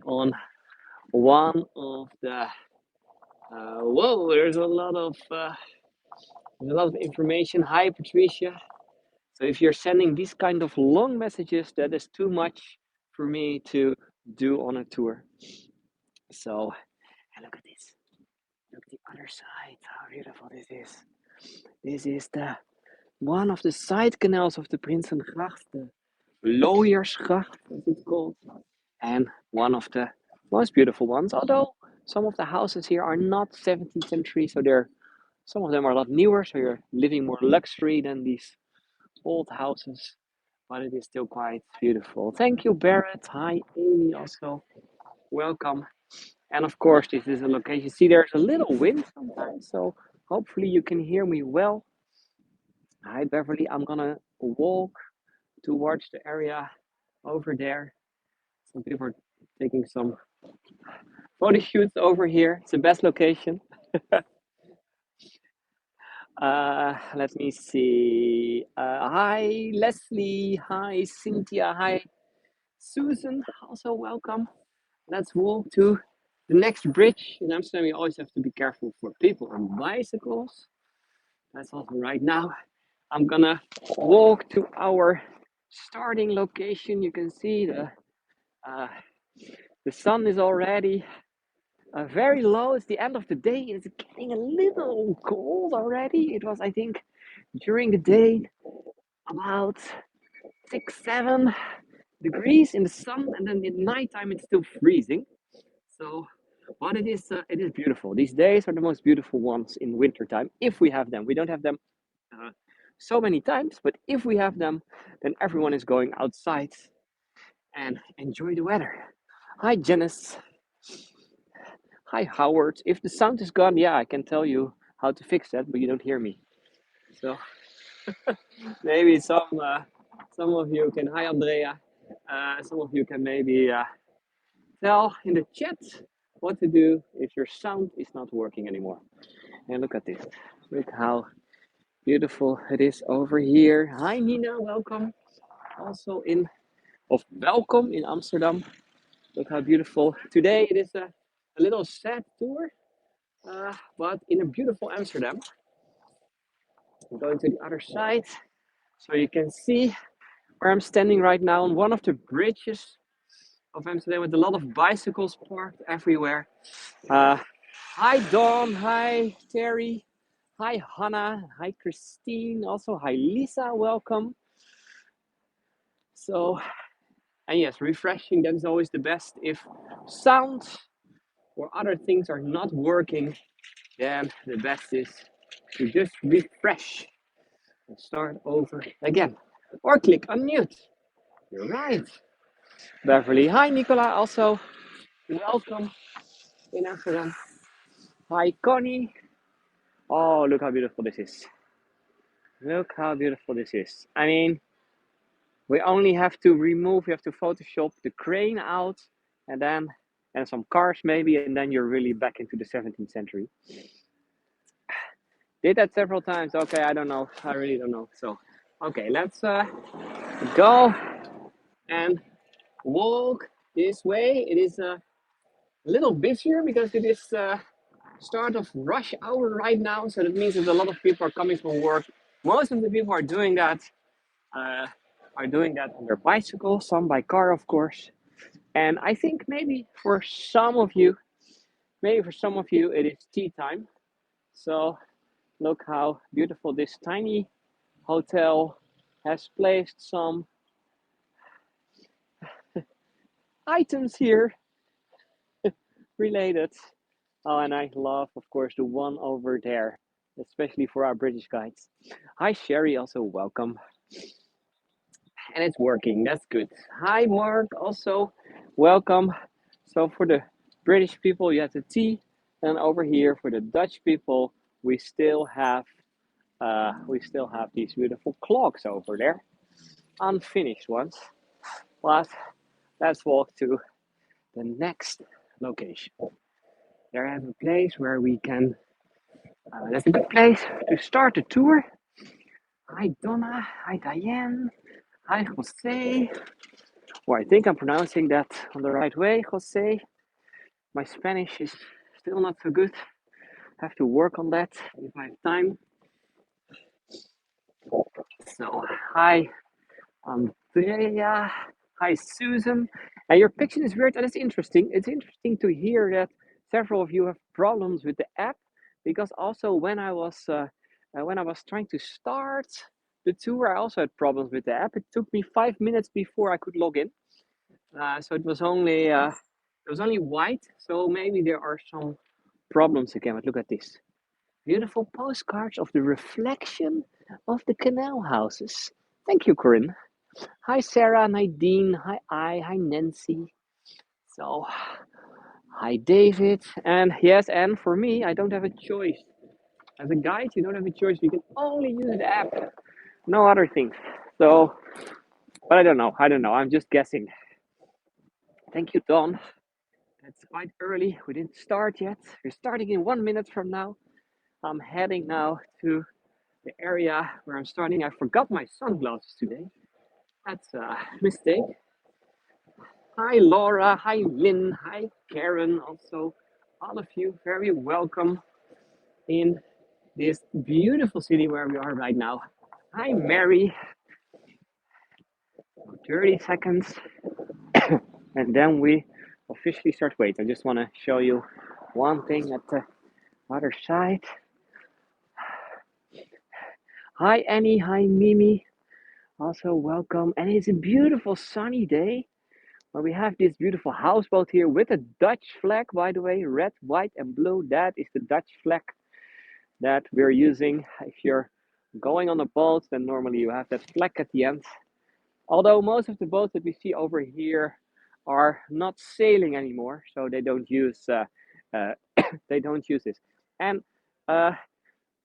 on one of the. Whoa, there's a lot of information. Hi, Patricia. So if you're sending these kind of long messages, that is too much for me to do on a tour. So, and look at this. Look at the other side. How beautiful this is. This is the one of the side canals of the Prinsengracht, the Looiersgracht, as it's called, and one of the most beautiful ones. Although some of the houses here are not 17th century, so they're some of them are a lot newer, so you're living more luxury than these old houses, but it is still quite beautiful. Thank you, Barrett. Hi, Amy, also welcome. And of course, this is a location. See, there's a little wind sometimes, so hopefully you can hear me well. Hi, Beverly. I'm gonna walk towards the area over there. Some people are taking some photo shoots over here. It's the best location. Let me see. Hi, Leslie. Hi, Cynthia. Hi, Susan. Also welcome. Let's walk to the next bridge. In Amsterdam, you always have to be careful for people on bicycles. That's also right now. I'm gonna walk to our starting location. You can see uh, the sun is already very low. It's the end of the day. It's getting a little cold already. It was, I think, during the day about 6, 7 degrees in the sun, and then at nighttime it's still freezing. So, but it is beautiful. These days are the most beautiful ones in wintertime if we have them. We don't have them uh, so many times, but if we have them, then everyone is going outside and enjoy the weather. Hi, Janice. Hi, Howard. If the sound is gone, yeah, I can tell you how to fix that, but you don't hear me. So maybe some of you can. Hi, Andrea. Some of you can maybe tell in the chat what to do if your sound is not working anymore. And look at this. Look how beautiful it is over here. Hi, Nina. Welcome. Also welcome in Amsterdam. Look how beautiful. Today it is a little sad tour, but in a beautiful Amsterdam. I'm going to the other side so you can see where I'm standing right now on one of the bridges of Amsterdam with a lot of bicycles parked everywhere. Uh, hi, Dawn. Hi, Terry. Hi, Hannah. Hi, Christine. Also, hi, Lisa. Welcome. So, and yes, refreshing. That is always the best. If sound or other things are not working, then the best is to just refresh and start over again. Or click unmute. You're right. Beverly. Hi, Nicola. Also, welcome in Amsterdam. Hi, Connie. Oh, look how beautiful this is. Look how beautiful this is. I mean, we only have to Photoshop the crane out and some cars maybe, and then you're really back into the 17th century. Did that several times. Okay, I don't know. I really don't know. So, okay, let's go and walk this way. It is a little busier because it is start of rush hour right now. So that means that a lot of people are coming from work. Most of the people uh, are doing that on their bicycle, some by car, of course. And I think maybe for some of you, it is tea time. So look how beautiful this tiny hotel has placed some items here related. Oh, and I love, of course, the one over there, especially for our British guides. Hi, Sherry, also welcome. And it's working, that's good. Hi, Mark, also welcome. So for the British people, you have the tea, and over here for the Dutch people, we still have these beautiful clocks over there, unfinished ones. But let's walk to the next location. There I have a place where we can. That's a good place to start the tour. Hi Donna. Hi Diane. Hi Jose. Well, I think I'm pronouncing that on the right way, Jose. My Spanish is still not so good. Have to work on that if I have time. So, hi, Andrea. Hi, Susan. And your picture is weird, and it's interesting. It's interesting to hear that several of you have problems with the app, because also when I was trying to start the tour, I also had problems with the app. It took me 5 minutes before I could log in. So it was only white. So maybe there are some problems again. But look at this beautiful postcards of the reflection of the canal houses. Thank you, Corinne. Hi, Sarah, Nadine. Hi, Nancy. So, hi, David. And yes, and for me, I don't have a choice. As a guide, you don't have a choice. You can only use the app, no other things. So, but I don't know. I'm just guessing. Thank you, Don. It's quite early. We didn't start yet. We're starting in 1 minute from now. I'm heading now to the area where I'm starting. I forgot my sunglasses today. That's a mistake. Hi, Laura. Hi, Lynn. Hi, Karen. Also, all of you, very welcome in this beautiful city where we are right now. Hi, Mary. 30 seconds. And then we officially start. Wait, I just want to show you one thing at the other side. Hi, Annie. Hi, Mimi. Also, welcome. And it's a beautiful sunny day where we have this beautiful houseboat here with a Dutch flag, by the way, red, white, and blue. That is the Dutch flag that we're using. If you're going on a boat, then normally you have that flag at the end. Although most of the boats that we see over here are not sailing anymore, so they don't use uh, they don't use this. And uh,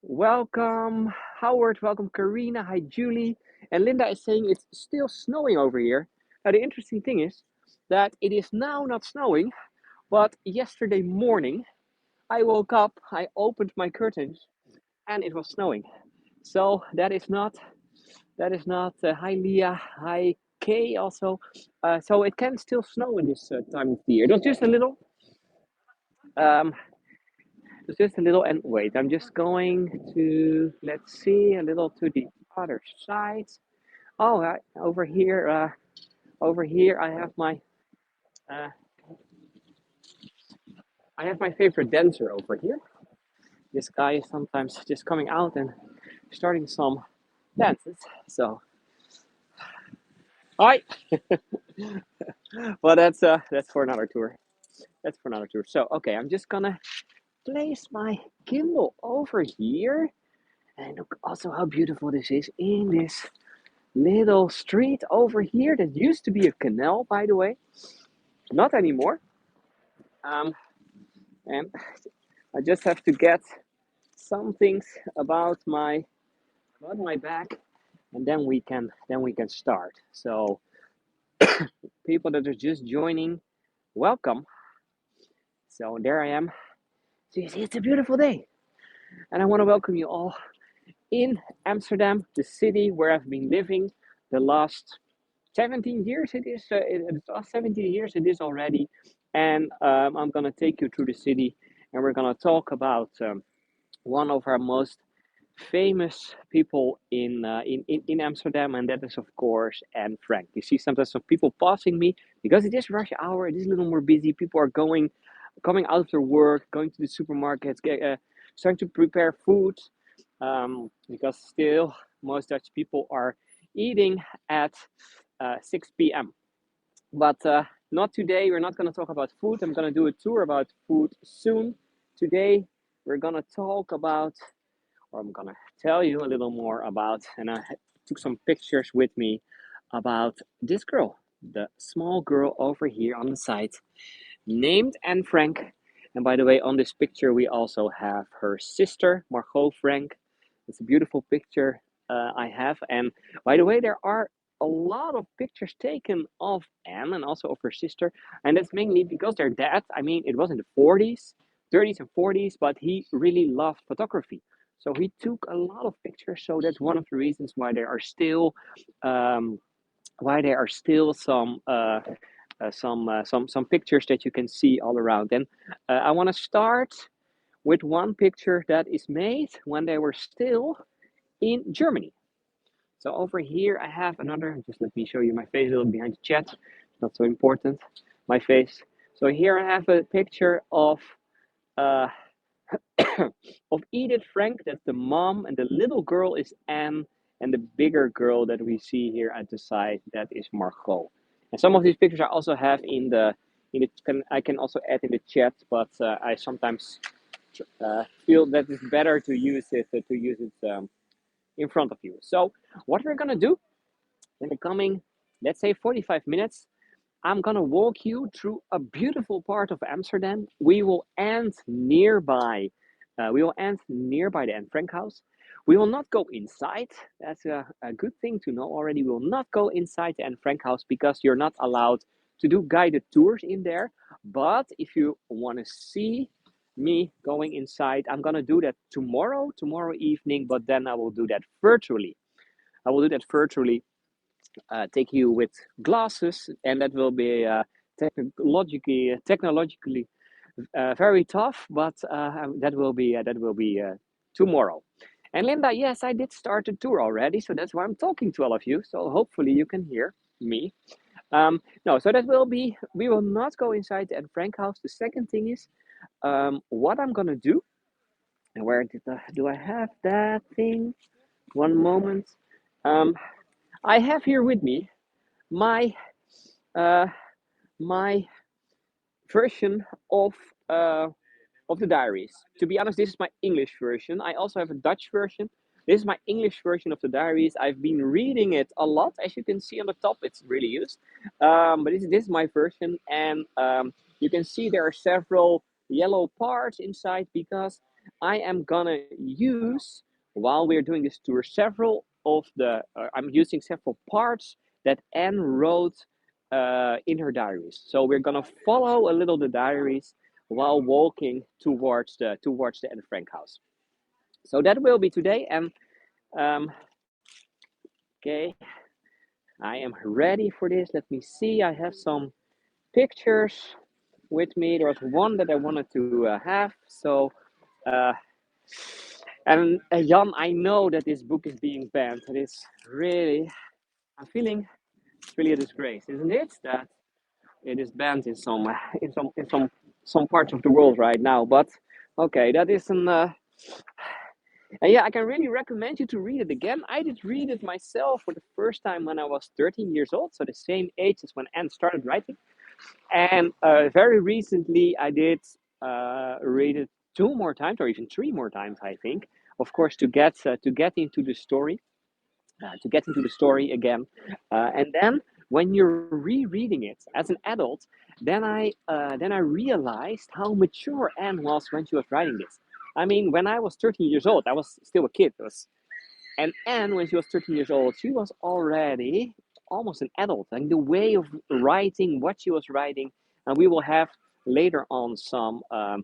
welcome, Howard. Welcome, Karina. Hi, Julie. And Linda is saying it's still snowing over here. Now, the interesting thing is that it is now not snowing, but yesterday morning I woke up, I opened my curtains, and it was snowing. So that is not. Hi, Leah. Hi, Kay. Also, so it can still snow in this time of the year. It was just a little. Um, it's just a little, and wait, I'm just going to, let's see, a little to the other side. Oh, over here, uh, I have my favorite dancer over here. This guy is sometimes just coming out and starting some dances. So, hi. Well, that's for another tour. That's for another tour. So, okay, I'm just gonna place my gimbal over here, and look also how beautiful this is in this little street over here that used to be a canal, by the way, not anymore. um and I just have to get some things about my back, and then we can start. So people that are just joining, welcome. So there I am. So you see, it's a beautiful day, and I want to welcome you all in Amsterdam, the city where I've been living the last 17 years. It's 17 years it is already. And I'm going to take you through the city, and we're going to talk about one of our most famous people in Amsterdam, and that is, of course, Anne Frank. You see sometimes some people passing me because it is rush hour, it is a little more busy. People are coming out of their work, going to the supermarkets, starting to prepare food, because still most Dutch people are eating at 6 p.m. But not today. We're not going to talk about food. I'm going to do a tour about food soon. Today, we're going to talk about, or I'm going to tell you a little more about, and I took some pictures with me about this girl, the small girl over here on the side, named Anne Frank. And by the way, on this picture, we also have her sister, Margot Frank. It's a beautiful picture I have. And by the way, there are a lot of pictures taken of Anne and also of her sister. And that's mainly because their dad, I mean, it was in the 40s, 30s, and 40s, but he really loved photography. So he took a lot of pictures. So that's one of the reasons why there are still um, why there are still some pictures that you can see all around. And I want to start with one picture that is made when they were still in Germany. So over here I have another, just let me show you my face a little behind the chat, it's not so important, my face. So here I have a picture uh, of Edith Frank, that's the mom, and the little girl is Anne, and the bigger girl that we see here at the side, that is Margot. And some of these pictures I also have I can also add in the chat, but I sometimes feel that it's better to use it in front of you. So what we're gonna do in the coming, let's say 45 minutes, I'm gonna walk you through a beautiful part of Amsterdam. We will end nearby the Anne Frank house. We will not go inside. That's a good thing to know already. We will not go inside the Anne Frank house because you're not allowed to do guided tours in there. But if you want to see me going inside, I'm gonna do that tomorrow evening. But then I will do that virtually. I will do that virtually, take you with glasses, and that will be technologically very tough, but that will be tomorrow. And Linda, yes, I did start the tour already, so that's why I'm talking to all of you. So hopefully you can hear me. No, so that will be. We will not go inside the Anne Frank house. The second thing is, what I'm gonna do, and where do I have that thing? One moment. Um, I have here with me my uh, my version uh, of the diaries. To be honest, this is my English version. I also have a Dutch version. This is my English version of the diaries. I've been reading it a lot, as you can see on the top. It's really used, but this is my version, and you can see there are several yellow parts inside because I am gonna use, while we're doing this tour, several of the. I'm using several parts that Anne wrote in her diaries. So we're gonna follow a little the diaries while walking towards the Anne Frank house. So that will be today, and um, okay, I am ready for this. Let me see. I have some pictures with me. There was one that I wanted to have. So, uh, and Jan, I know that this book is being banned. It is really, I'm feeling it's really a disgrace, isn't it? That it is banned in some parts of the world right now. But okay, that is an and yeah, I can really recommend you to read it again. I did read it myself for the first time when I was 13 years old, so the same age as when Anne started writing. And very recently, I did read it two more times, or even three more times, I think. Of course, to get into the story, again. And then when you're rereading it as an adult, then I realized how mature Anne was when she was writing this. I mean, when I was 13 years old, I was still a kid. And Anne, when she was 13 years old, she was already almost an adult. And the way of writing, what she was writing, and later on some uh,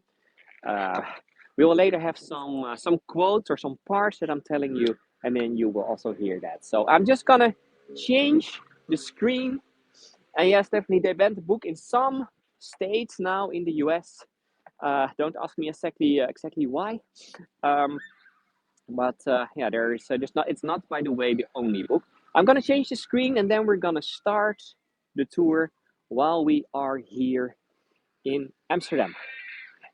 we will later have some quotes or some parts that I'm telling you, and then you will also hear that. So I'm just gonna change the screen. And yes, definitely they banned the book in some states now in the U.S. Don't ask me exactly why. Um, but yeah, there is just not. It's not, by the way, the only book. I'm gonna change the screen, and then we're gonna start the tour while we are here in Amsterdam.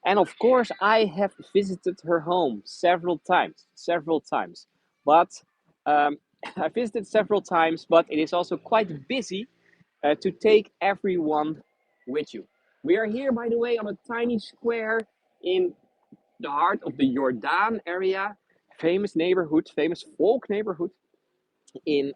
And of course, I have visited her home several times. But I visited several times, but it is also quite busy to take everyone with you. We are here, by the way, on a tiny square in the heart of the Jordaan area, famous folk neighborhood in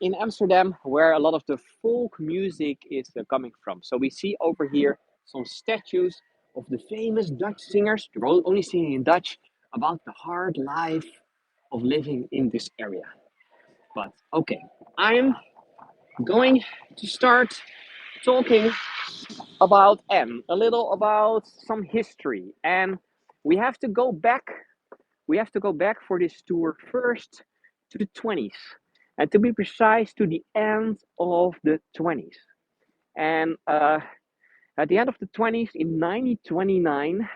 in Amsterdam, where a lot of the folk music is coming from. So we see over here some statues of the famous Dutch singers. They're only singing in Dutch about the hard life of living in this area. But okay, I'm going to start talking about Anne, a little about some history, and we have to go back. We have to go back for this tour first to the 20s. and to be precise, to the end of the 20s. And at the end of the 20s, in 1929,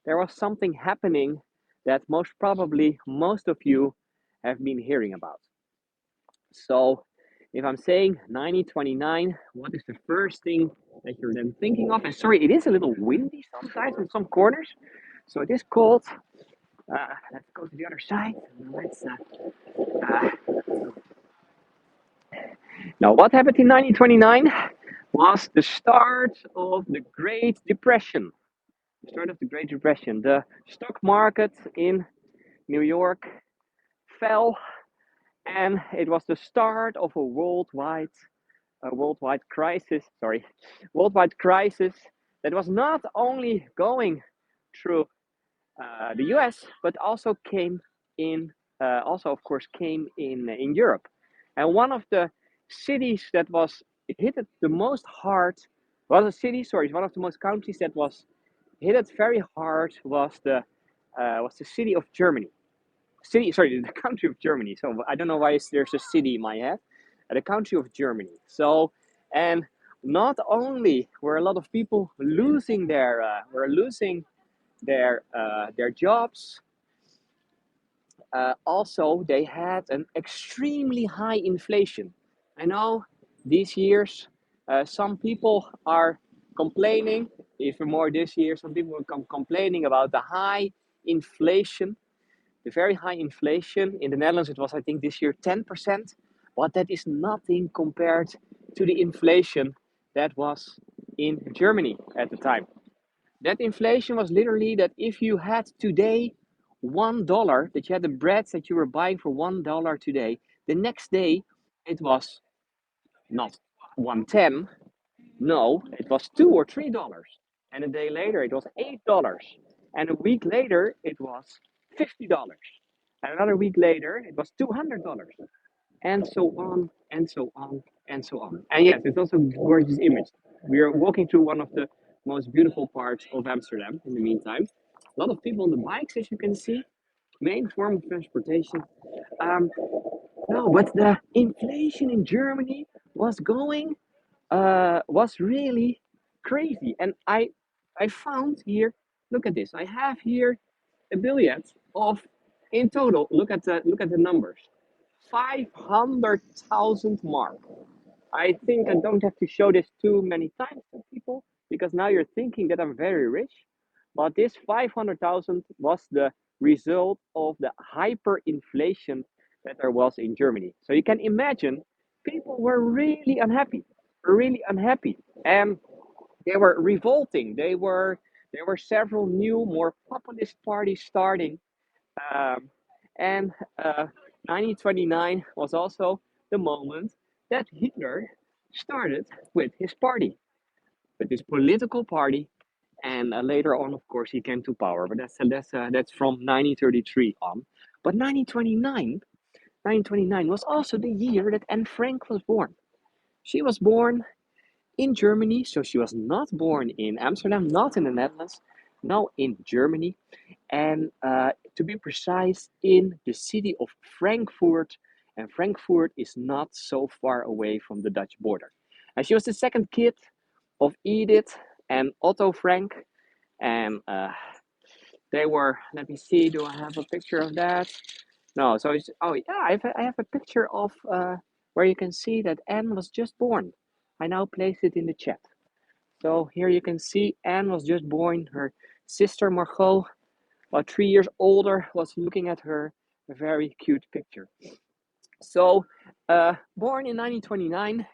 there was something happening that most probably most of you have been hearing about. So, if I'm saying 1929, what is the first thing that you're then thinking of? And sorry, it is a little windy sometimes in some corners. So it is cold. Let's go to the other side. Uh, Now, what happened in 1929 was the start of the Great Depression. The start of the Great Depression. The stock market in New York fell, and it was the start of a worldwide crisis. Sorry, worldwide crisis that was not only going through the U.S. but also came in, also of course came in Europe. And one of the cities that was hit it the most hard was a city. Sorry, one of the most countries that was hit it very hard was the city of Germany. City, sorry, the country of Germany. So I don't know why there's a city in my head. The country of Germany. So, and not only were a lot of people losing their jobs, also they had an extremely high inflation. I know these years some people are complaining, even more this year. Some people will come complaining about the high inflation, the very high inflation. In the Netherlands, it was, I think, this year 10%, but that is nothing compared to the inflation that was in Germany at the time. That inflation was literally that if you had today $1, that you had the bread that you were buying for $1 today, the next day it was not 110, no, it was $2 or $3. And a day later it was $8. And a week later it was $50. And another week later it was $200. And so on and so on and so on. And yes, it's also a gorgeous image. We are walking through one of the most beautiful parts of Amsterdam in the meantime. A lot of people on the bikes, as you can see, main form of transportation. Um, no, but the inflation in Germany was really crazy. And I found here, look at this. I have here a billion of, in total, look at the numbers. 500,000 mark. I think I don't have to show this too many times to people because now you're thinking that I'm very rich. But this 500,000 was the result of the hyperinflation that there was in Germany. So you can imagine people were really unhappy, and they were revolting. There were several new, more populist parties starting, um, and 1929 was also the moment that Hitler started with his party, with his political party. And later on, of course, he came to power. But that's from 1933 on. But 1929 was also the year that Anne Frank was born. She was born in Germany, so she was not born in Amsterdam, not in the Netherlands, no, in Germany, and to be precise, in the city of Frankfurt. And Frankfurt is not so far away from the Dutch border. And she was the second kid of Edith and Otto Frank, and they were. Let me see. Do I have a picture of that? No. So it's. Oh yeah, I have a picture of where you can see that Anne was just born. I now place it in the chat. So here you can see Anne was just born. Her sister Margot, about 3 years older, was looking at her. A very cute picture. So, born in 1929,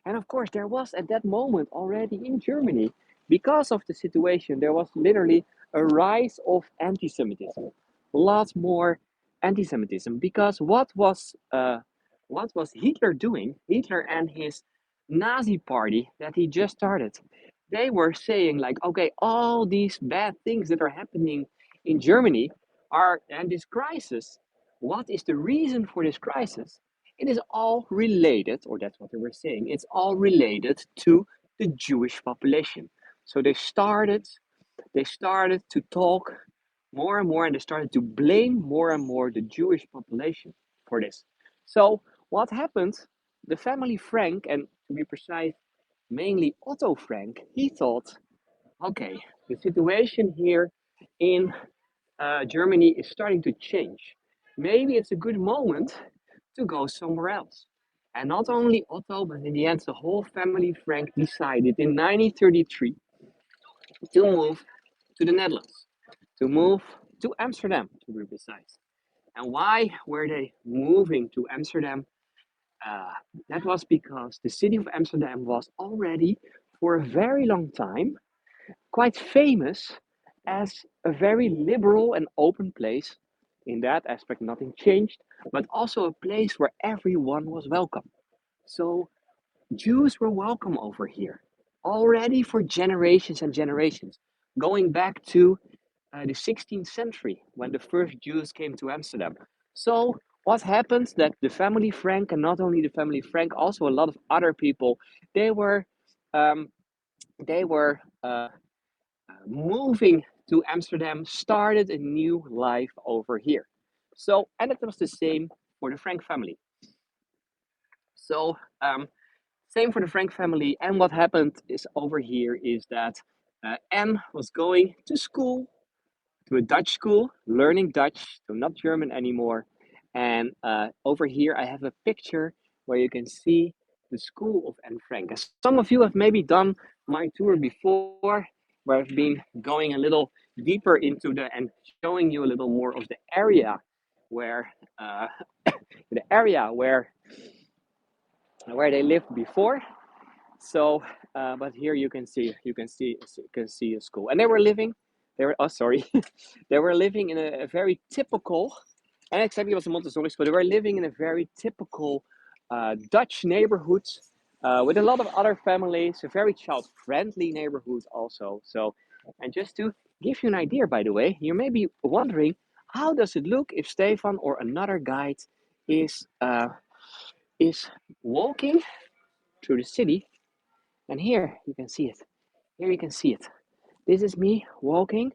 and of course, there was at that moment already in Germany, because of the situation, there was literally a rise of anti Semitism. Lots more anti Semitism. Because what was Hitler doing? Hitler and his Nazi party that he just started, they were saying, like, okay, all these bad things that are happening in Germany and this crisis, what is the reason for this crisis? It is all related, or that's what they were saying, it's all related to the Jewish population. So they started to talk more and they started to blame more and more the Jewish population for this. So what happened? The family Frank, and to be precise, mainly Otto Frank, he thought, okay, the situation here in Germany is starting to change. Maybe it's a good moment to go somewhere else. And not only Otto, but in the end, the whole family Frank decided in 1933 to move to the Netherlands, to move to Amsterdam, to be precise. And why were they moving to Amsterdam? Uh, that was because the city of Amsterdam was already, for a very long time, quite famous as a very liberal and open place. In that aspect, nothing changed, but also a place where everyone was welcome. So Jews were welcome over here already for generations and generations, going back to the 16th century when the first Jews came to Amsterdam. So what happened that the family Frank, and not only the family Frank, also a lot of other people, they were um, they were moving to Amsterdam, started a new life over here. So, and it was the same for the Frank family. So, same for the Frank family. And what happened is over here is that Anne was going to school, to a Dutch school, learning Dutch, so not German anymore. And over here, I have a picture where you can see the school of Anne Frank. As some of you have maybe done my tour before, where I've been going a little deeper into the and showing you a little more of the area where the area where they lived before. So, but here you can see a school, and they were living. They were sorry, they were living in a very typical, and exactly it was a Montessori school. They were living in a very typical Dutch neighborhood with a lot of other families. A very child-friendly neighborhood also. So, and just to give you an idea, by the way, you may be wondering how does it look if Stefan or another guide is walking through the city, and here you can see it. Here you can see it. This is me walking,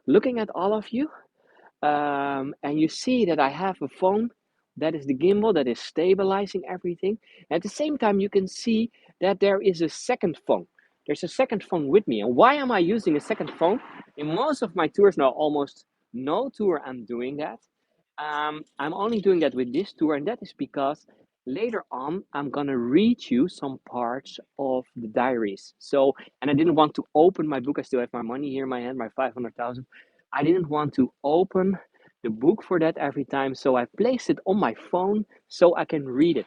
looking at all of you. And you see that I have a phone that is the gimbal that is stabilizing everything. At the same time, you can see that there is a second phone. There's a second phone with me. And why am I using a second phone? In most of my tours, now almost no tour, I'm doing that. I'm only doing that with this tour, and that is because later on I'm gonna read you some parts of the diaries. So, and I didn't want to open my book. I still have my money here in my hand, my 500,000. I didn't want to open the book for that every time, so I placed it on my phone so I can read it.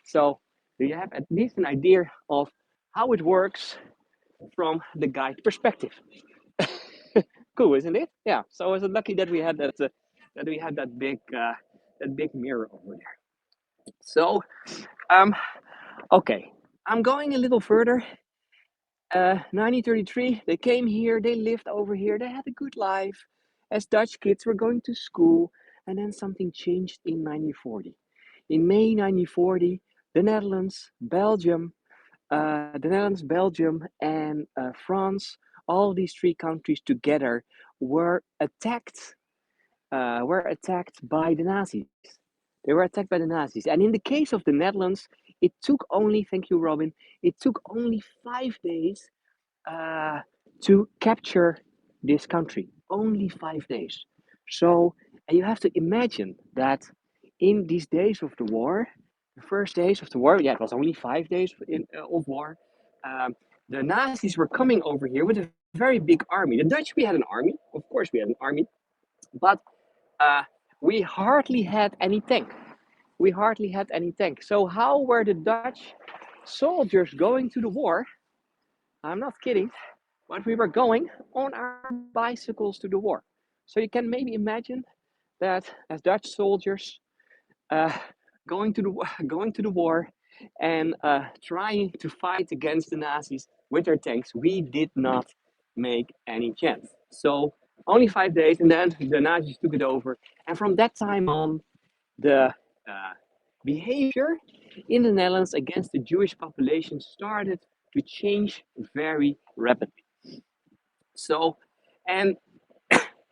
So you have at least an idea of how it works from the guide perspective. Cool, isn't it? Yeah. So I was lucky that we had that big mirror over there. So um, okay, I'm going a little further. 1933, they came here, they lived over here, they had a good life. As Dutch kids were going to school, and then something changed in 1940. In May 1940, the Netherlands, Belgium, and France, all these three countries together were attacked. Were attacked by the Nazis. They were attacked by the Nazis, and in the case of the Netherlands, it took only, thank you, Robin, it took only 5 days uh, to capture this country. Only 5 days. So, and you have to imagine that in these days of the war, the first days of the war, yeah, it was only 5 days of war. Um, the Nazis were coming over here with a very big army. The Dutch, we had an army, of course, we had an army, but uh, we hardly had any tank. We hardly had any tank. So, how were the Dutch soldiers going to the war? I'm not kidding, but we were going on our bicycles to the war. So you can maybe imagine that as Dutch soldiers uh, going to the going to the war and trying to fight against the Nazis with their tanks, we did not make any chance. So only 5 days, and then the Nazis took it over. And from that time on, the behavior in the Netherlands against the Jewish population started to change very rapidly. So, and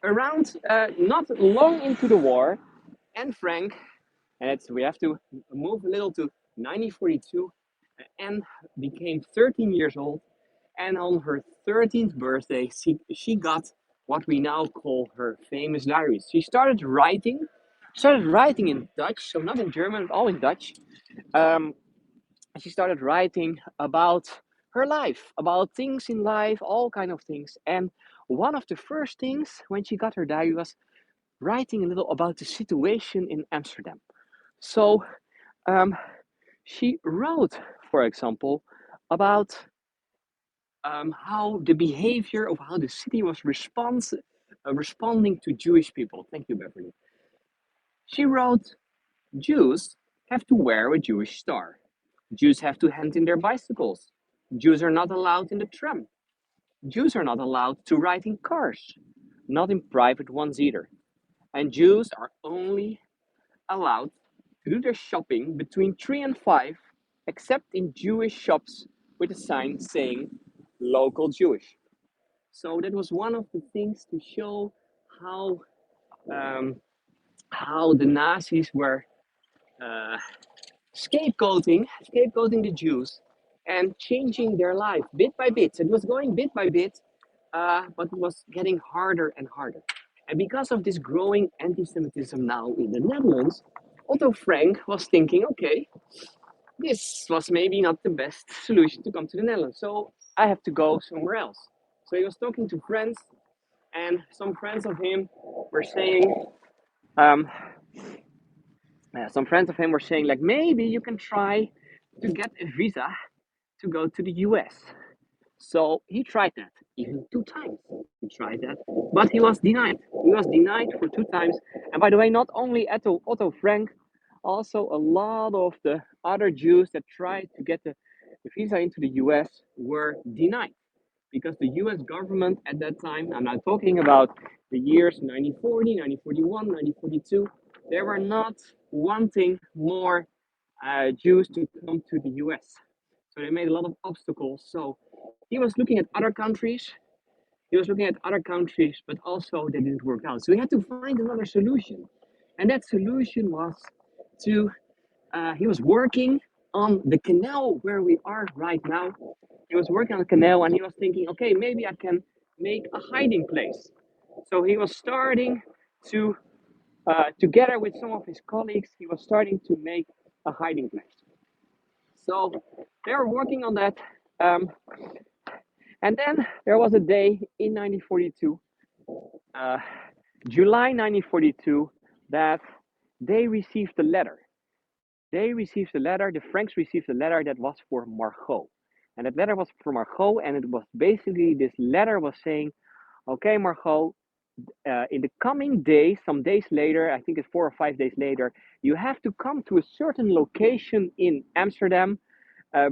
around not long into the war, Anne Frank And we have to move a little to 1942. Anne became 13 years old, and on her 13th birthday, she got what we now call her famous diaries. She started writing in Dutch, so not in German, all in Dutch. Um, she started writing about her life, about things in life, all kind of things. And one of the first things when she got her diary was writing a little about the situation in Amsterdam. So um, she wrote, for example, about how the behavior of how the city was responding to Jewish people. Thank you, Beverly. She wrote, Jews have to wear a Jewish star. Jews have to hand in their bicycles. Jews are not allowed in the tram. Jews are not allowed to ride in cars, not in private ones either. And Jews are only allowed to do their shopping between 3 and 5, except in Jewish shops with a sign saying local Jewish. So that was one of the things to show how um, how the Nazis were uh, scapegoating the Jews and changing their life bit by bit. So it was going bit by bit, but it was getting harder and harder. And because of this growing anti-Semitism now in the Netherlands, Otto Frank was thinking, okay, this was maybe not the best solution to come to the Netherlands, so I have to go somewhere else. So he was talking to friends, and some friends of him were saying, um, like, maybe you can try to get a visa to go to the US. So he tried that even 2 times. He tried that, but he was denied. He was denied for 2 times. And by the way, not only Otto Frank, also a lot of the other Jews that tried to get the visa into the US were denied because the US government at that time, I'm not talking about the years 1940, 1941, 1942, they were not wanting more Jews to come to the US. So they made a lot of obstacles. So he was looking at other countries. He was looking at other countries, but also they didn't work out. So he had to find another solution. And that solution was he was working on the canal where we are right now. He was working on the canal and he was thinking, okay, maybe I can make a hiding place. So he was starting to, together with some of his colleagues, he was starting to make a hiding place. So they were working on that. Um, and then there was a day in 1942, uh, July 1942, that they received a letter. The Franks received a letter that was for Margot. And that letter was for Margot, and it was basically this letter was saying, okay, Margot, in the coming days, some days later, I think it's 4 or 5 days later, you have to come to a certain location in Amsterdam.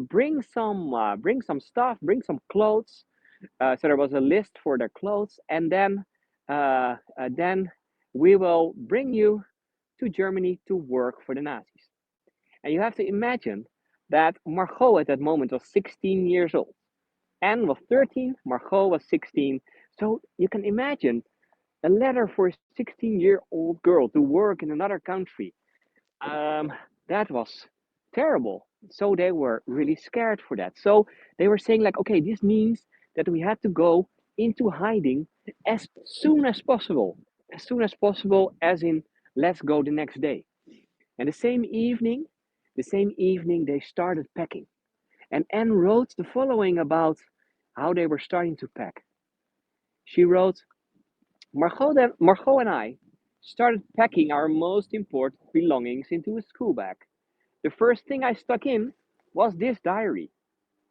Bring some stuff, bring some clothes. So there was a list for their clothes, and then we will bring you to Germany to work for the Nazis. And you have to imagine that Margot at that moment was 16 years old. Anne was 13, Margot was 16. So you can imagine a letter for a 16-year-old girl to work in another country. Um, that was terrible. So they were really scared for that. So they were saying, like, okay, this means that we had to go into hiding as soon as possible. As soon as possible, as in, let's go the next day. And the same evening, they started packing. And Anne wrote the following about how they were starting to pack. She wrote, Margot and I started packing our most important belongings into a school bag. The first thing I stuck in was this diary,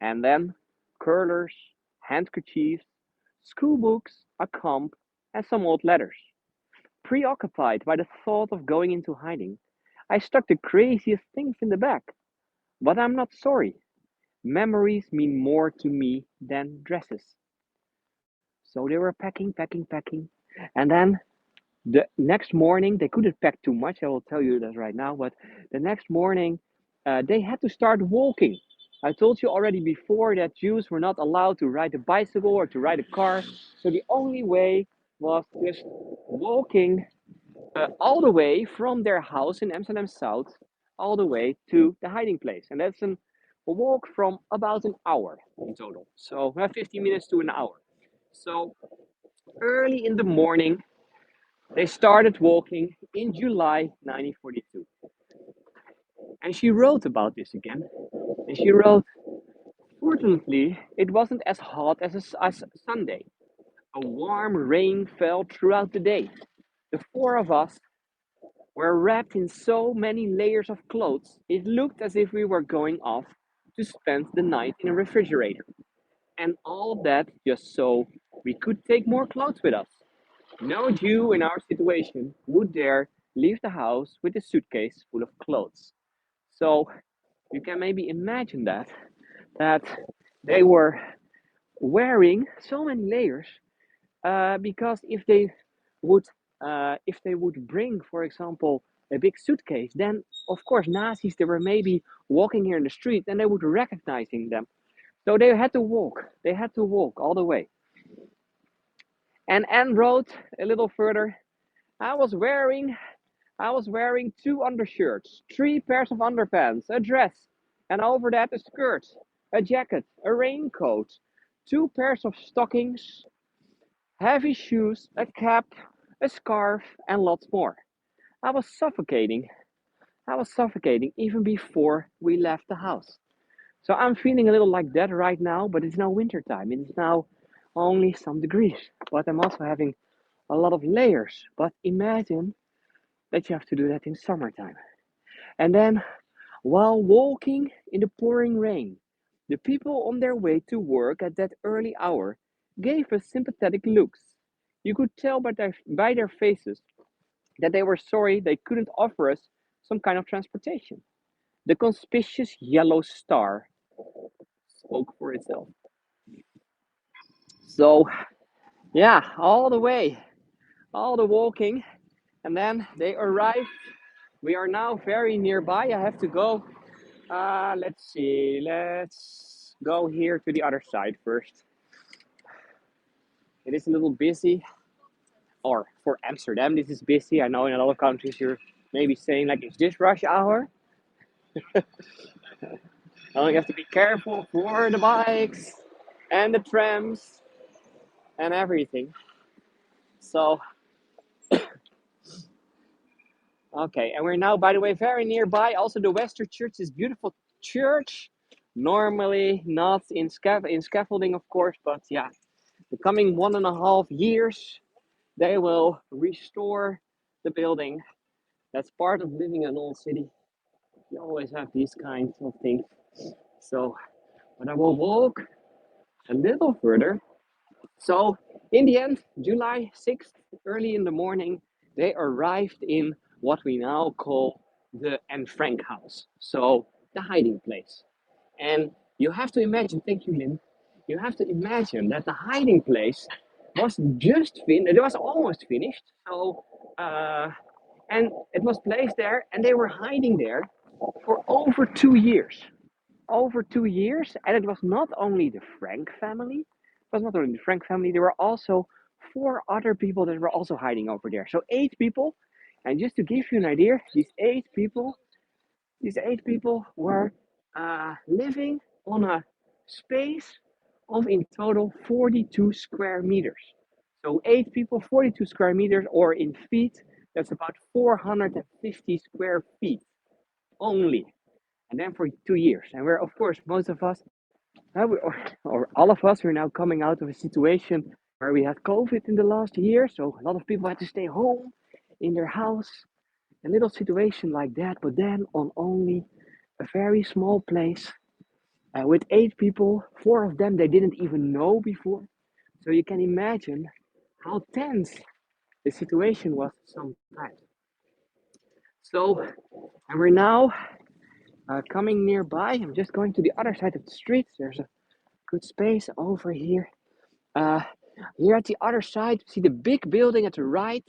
and then curlers, handkerchiefs, school books, a comb, and some old letters. Preoccupied by the thought of going into hiding, I stuck the craziest things in the bag. But I'm not sorry. Memories mean more to me than dresses. So they were packing, packing, packing. And then the next morning, they couldn't pack too much. I will tell you that right now. But the next morning, they had to start walking. I told you already before that Jews were not allowed to ride a bicycle or to ride a car. So the only way was just walking all the way from their house in Amsterdam South, all the way to the hiding place. And that's a walk from about an hour in total. So 15 minutes to an hour. So early in the morning, they started walking in July 1942. And she wrote about this again. And she wrote, fortunately, it wasn't as hot as Sunday. A warm rain fell throughout the day. The four of us were wrapped in so many layers of clothes, it looked as if we were going off to spend the night in a refrigerator. And all of that just so we could take more clothes with us. No Jew in our situation would dare leave the house with a suitcase full of clothes. So you can maybe imagine that they were wearing so many layers because if they would bring, for example, a big suitcase, then of course Nazis they were maybe walking here in the street and they would recognizing them. So they had to walk. They had to walk all the way. And Anne wrote a little further. I was wearing I was wearing two undershirts, three pairs of underpants, a dress, and over that a skirt, a jacket, a raincoat, two pairs of stockings, heavy shoes, a cap, a scarf, and lots more. I was suffocating. I was suffocating even before we left the house. So I'm feeling a little like that right now, but it's now winter time. It is now only some degrees, but I'm also having a lot of layers. But imagine that you have to do that in summertime. And then while walking in the pouring rain, the people on their way to work at that early hour gave us sympathetic looks. You could tell by their faces that they were sorry they couldn't offer us some kind of transportation. The conspicuous yellow star spoke for itself. So, yeah, all the walking, and then they arrived. We are now very nearby. I have to go. Let's see. Let's go here to the other side first. It is a little busy, or for Amsterdam, this is busy. I know in a lot of countries you're maybe saying like, "Is this rush hour?" You have to be careful for the bikes and the trams and everything. So, okay, and we're now, by the way, very nearby. Also, the Wester Church is beautiful church. Normally not in scaffolding, of course, but yeah, the coming 1.5 years, they will restore the building. That's part of living in an old city. You always have these kinds of things. So, but I will walk a little further. So, in the end, July 6th, early in the morning, they arrived in what we now call the Anne Frank house. So, the hiding place. And you have to imagine, thank you, Lynn, you have to imagine that the hiding place was just finished, it was almost finished. So, and it was placed there, and they were hiding there for over 2 years. Over 2 years, and it was not only the Frank family, it was not only the Frank family, there were also four other people that were also hiding over there. So 8 people, and just to give you an idea, these eight people were living on a space of in total 42 square meters. So 8 people, 42 square meters, or in feet, that's about 450 square feet only. And then for 2 years. And we're, of course, most of us, or all of us, are now coming out of a situation where we had COVID in the last year. So a lot of people had to stay home in their house. A little situation like that, but then on only a very small place with 8 people, four of them they didn't even know before. So you can imagine how tense the situation was sometimes. So, and we're now coming nearby. I'm just going to the other side of the street. There's a good space over here. Uh, here at the other side, see the big building at the right,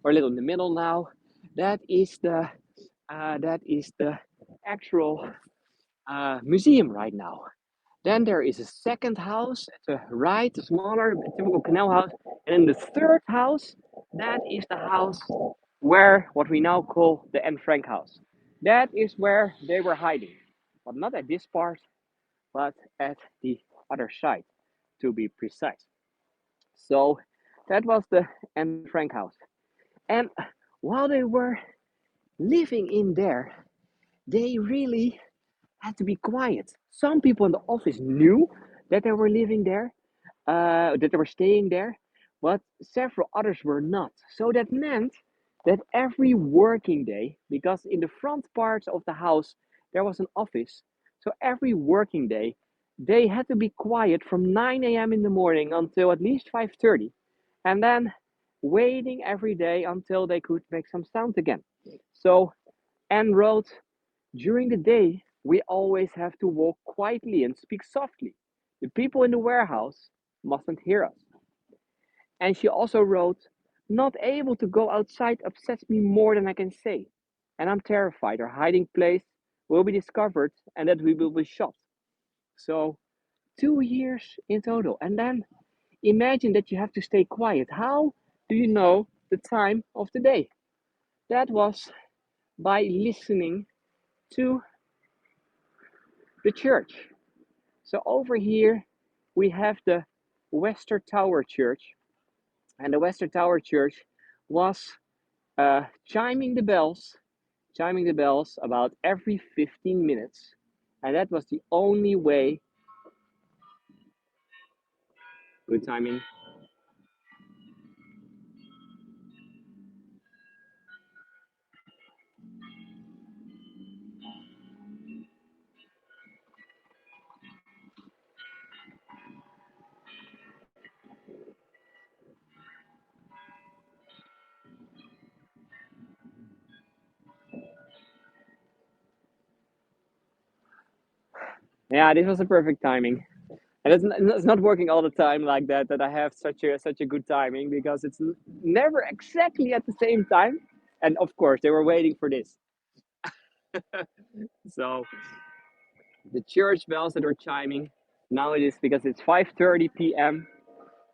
or a little in the middle now. That is the actual museum right now. Then there is a second house at the right, a smaller, typical canal house. And then the third house, that is the house where what we now call the Anne Frank house. That is where they were hiding, but not at this part, but at the other side, to be precise. So that was the Anne Frank house. And while they were living in there, they really had to be quiet. Some people in the office knew that they were living there, that they were staying there, but several others were not. So that meant that every working day, because in the front part of the house there was an office, so every working day they had to be quiet from 9 a.m. in the morning until at least 5:30, and then waiting every day until they could make some sound again. So Anne wrote, during the day, we always have to walk quietly and speak softly. The people in the warehouse mustn't hear us. And she also wrote, not able to go outside upsets me more than I can say. And I'm terrified our hiding place will be discovered and that we will be shot. So, 2 years in total. And then imagine that you have to stay quiet. How do you know the time of the day? That was by listening to the church. So over here we have the Wester Tower Church, and the Wester Tower Church was chiming the bells about every 15 minutes, and that was the only way. Good timing. Yeah, this was a perfect timing, and it's not working all the time like that. That I have such a good timing because it's never exactly at the same time. And of course, they were waiting for this. So the church bells that are chiming. Now it is because it's 5:30 p.m.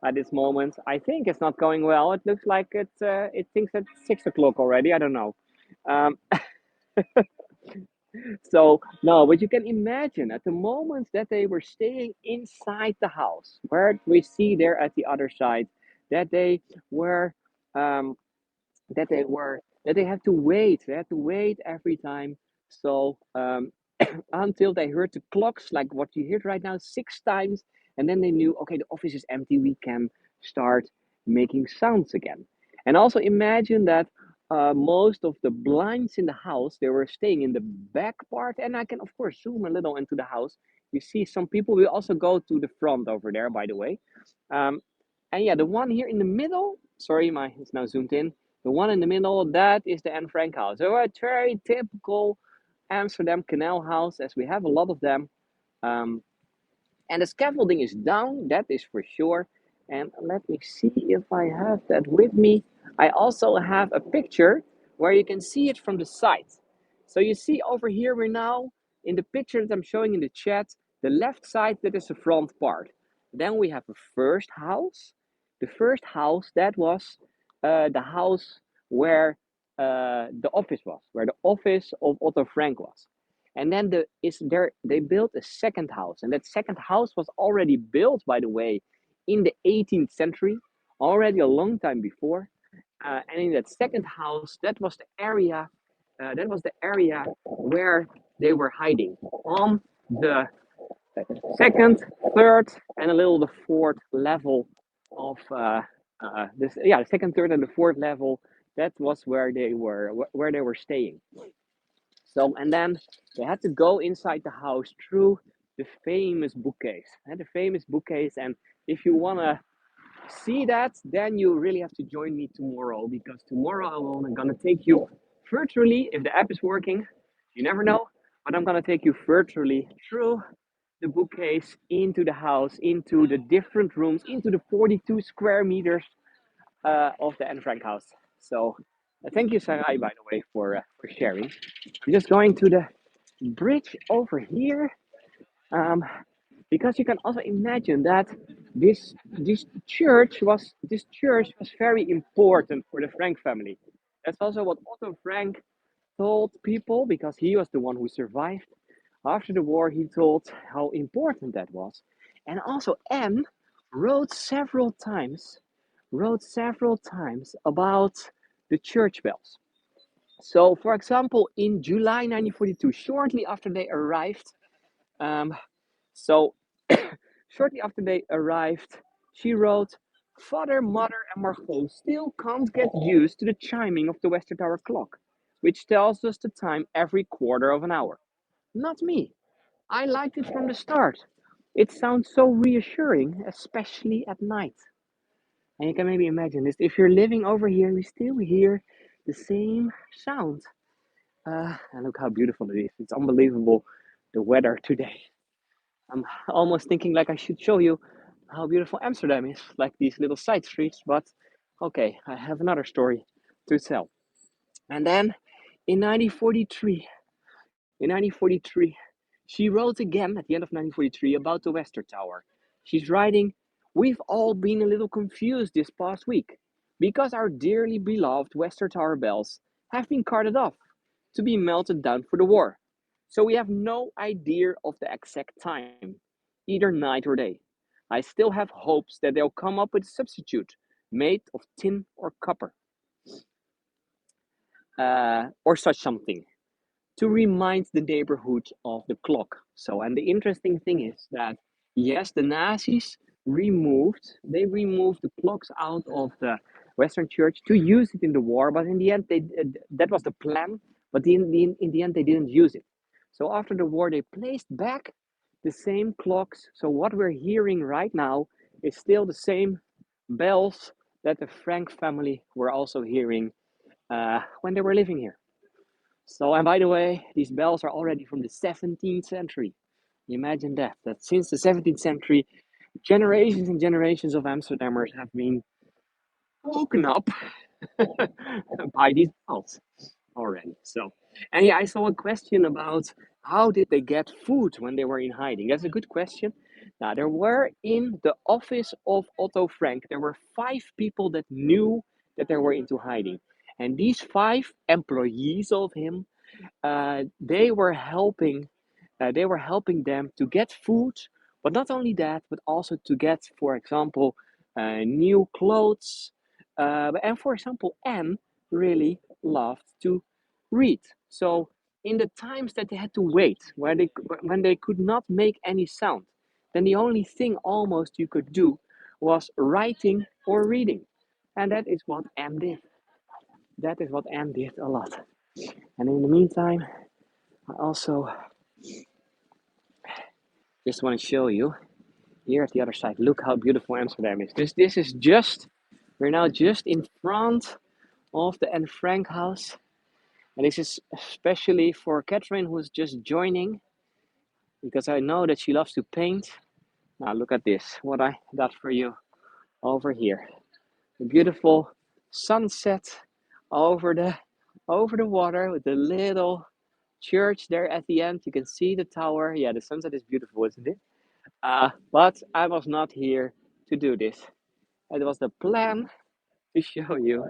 at this moment. I think it's not going well. It looks like it thinks it's 6 o'clock already. I don't know. Um, so no, but you can imagine at the moment that they were staying inside the house, where we see there at the other side, that they were um, that they had to wait. They had to wait every time. So until they heard the clocks, like what you heard right now, 6 times, and then they knew, okay, the office is empty. We can start making sounds again. And also imagine that most of the blinds in the house, they were staying in the back part, and I can of course zoom a little into the house. You see some people will also go to the front over there, by the way. Um, and yeah, the one here in the middle, sorry, my it's now zoomed in. The one in the middle, that is the Anne Frank house. So a very typical Amsterdam canal house, as we have a lot of them. Um, and the scaffolding is down, that is for sure. And let me see if I have that with me. I also have a picture where you can see it from the side. So you see over here, we're now in the picture that I'm showing in the chat, the left side, that is the front part. Then we have a first house. The first house, that was the house where the office was, where the office of Otto Frank was. And then they built a second house, and that second house was already built, by the way, in the 18th century, already a long time before. And in that second house, that was the area where they were hiding on the second, third, and a little the fourth level of this. Yeah, the second, third, and the fourth level. That was where they were staying. So, and then they had to go inside the house through the famous bookcase, and the famous bookcase. And if you want to see that, then you really have to join me tomorrow, because tomorrow I'm gonna take you virtually, if the app is working. You never know, but I'm gonna take you virtually through the bookcase into the house, into the different rooms, into the 42 square meters of the Anne Frank house. So thank you, Sarai, by the way, for sharing. I'm just going to the bridge over here, um, because you can also imagine that this church was very important for the Frank family. That's also what Otto Frank told people because he was the one who survived. After the war, he told how important that was. And also, M wrote several times, about the church bells. So, for example, in July 1942, shortly after they arrived, um, so shortly after they arrived, she wrote, "Father, Mother, and Margot still can't get used to the chiming of the Western Tower clock, which tells us the time every quarter of an hour. Not me. I liked it from the start. It sounds so reassuring, especially at night." And you can maybe imagine this. If you're living over here, you still hear the same sound. And look how beautiful it is. It's unbelievable, the weather today. I'm almost thinking like I should show you how beautiful Amsterdam is, like these little side streets, but okay, I have another story to tell. And then in 1943, in 1943, she wrote again at the end of 1943 about the Western Tower. She's writing, "We've all been a little confused this past week because our dearly beloved Western Tower bells have been carted off to be melted down for the war. So we have no idea of the exact time, either night or day. I still have hopes that they'll come up with a substitute made of tin or copper, or such something, to remind the neighborhood of the clock." So, and the interesting thing is that yes, the Nazis removed the clocks out of the Western Church to use it in the war, but in the end, that was the plan. But in the end, they didn't use it. So after the war, they placed back the same clocks. So what we're hearing right now is still the same bells that the Frank family were also hearing when they were living here. So, and by the way, these bells are already from the 17th century. Imagine that since the 17th century, generations and generations of Amsterdammers have been woken up by these bells already. So, and yeah, I saw a question about how did they get food when they were in hiding. That's a good question. Now, there were in the office of Otto Frank, there were 5 people that knew that they were into hiding. And these 5 employees of him, they were helping them to get food, but not only that, but also to get, for example, new clothes. And for example, Anne really loved to read. So in the times that they had to wait, when they could not make any sound, then the only thing almost you could do was writing or reading. And that is what Anne did. That is what Anne did a lot. And in the meantime, I also just want to show you here at the other side. Look how beautiful Amsterdam is. This is just, we're now just in front of the Anne Frank house. And this is especially for Catherine, who's just joining, because I know that she loves to paint. Now look at this, what I got for you over here. The beautiful sunset over the water with the little church there at the end. You can see the tower. Yeah, the sunset is beautiful, isn't it? But I was not here to do this. It was the plan to show you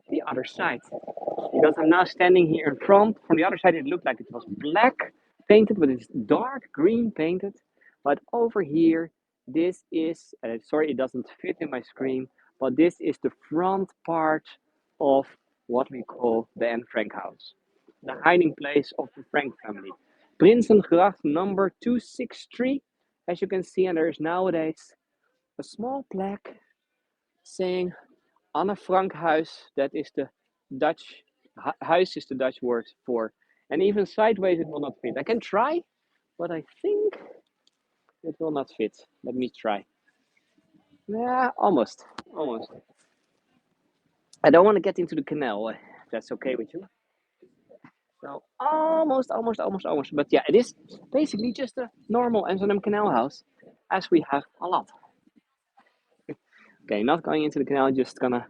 the other side. Because I'm now standing here in front. From the other side, it looked like it was black painted, but it's dark green painted. But over here, this is, sorry, it doesn't fit in my screen, but this is the front part of what we call the Anne Frank house, the hiding place of the Frank family. Prinsengracht number 263, as you can see, and there is nowadays a small plaque saying Anne Frank Huis. That is the Dutch, huis is the Dutch word for, and even sideways it will not fit. I can try, but I think it will not fit. Let me try. Yeah, almost, almost. I don't want to get into the canal, if that's okay with you. So almost. But yeah, it is basically just a normal Amsterdam Canal house, as we have a lot. Okay, not going into the canal, just gonna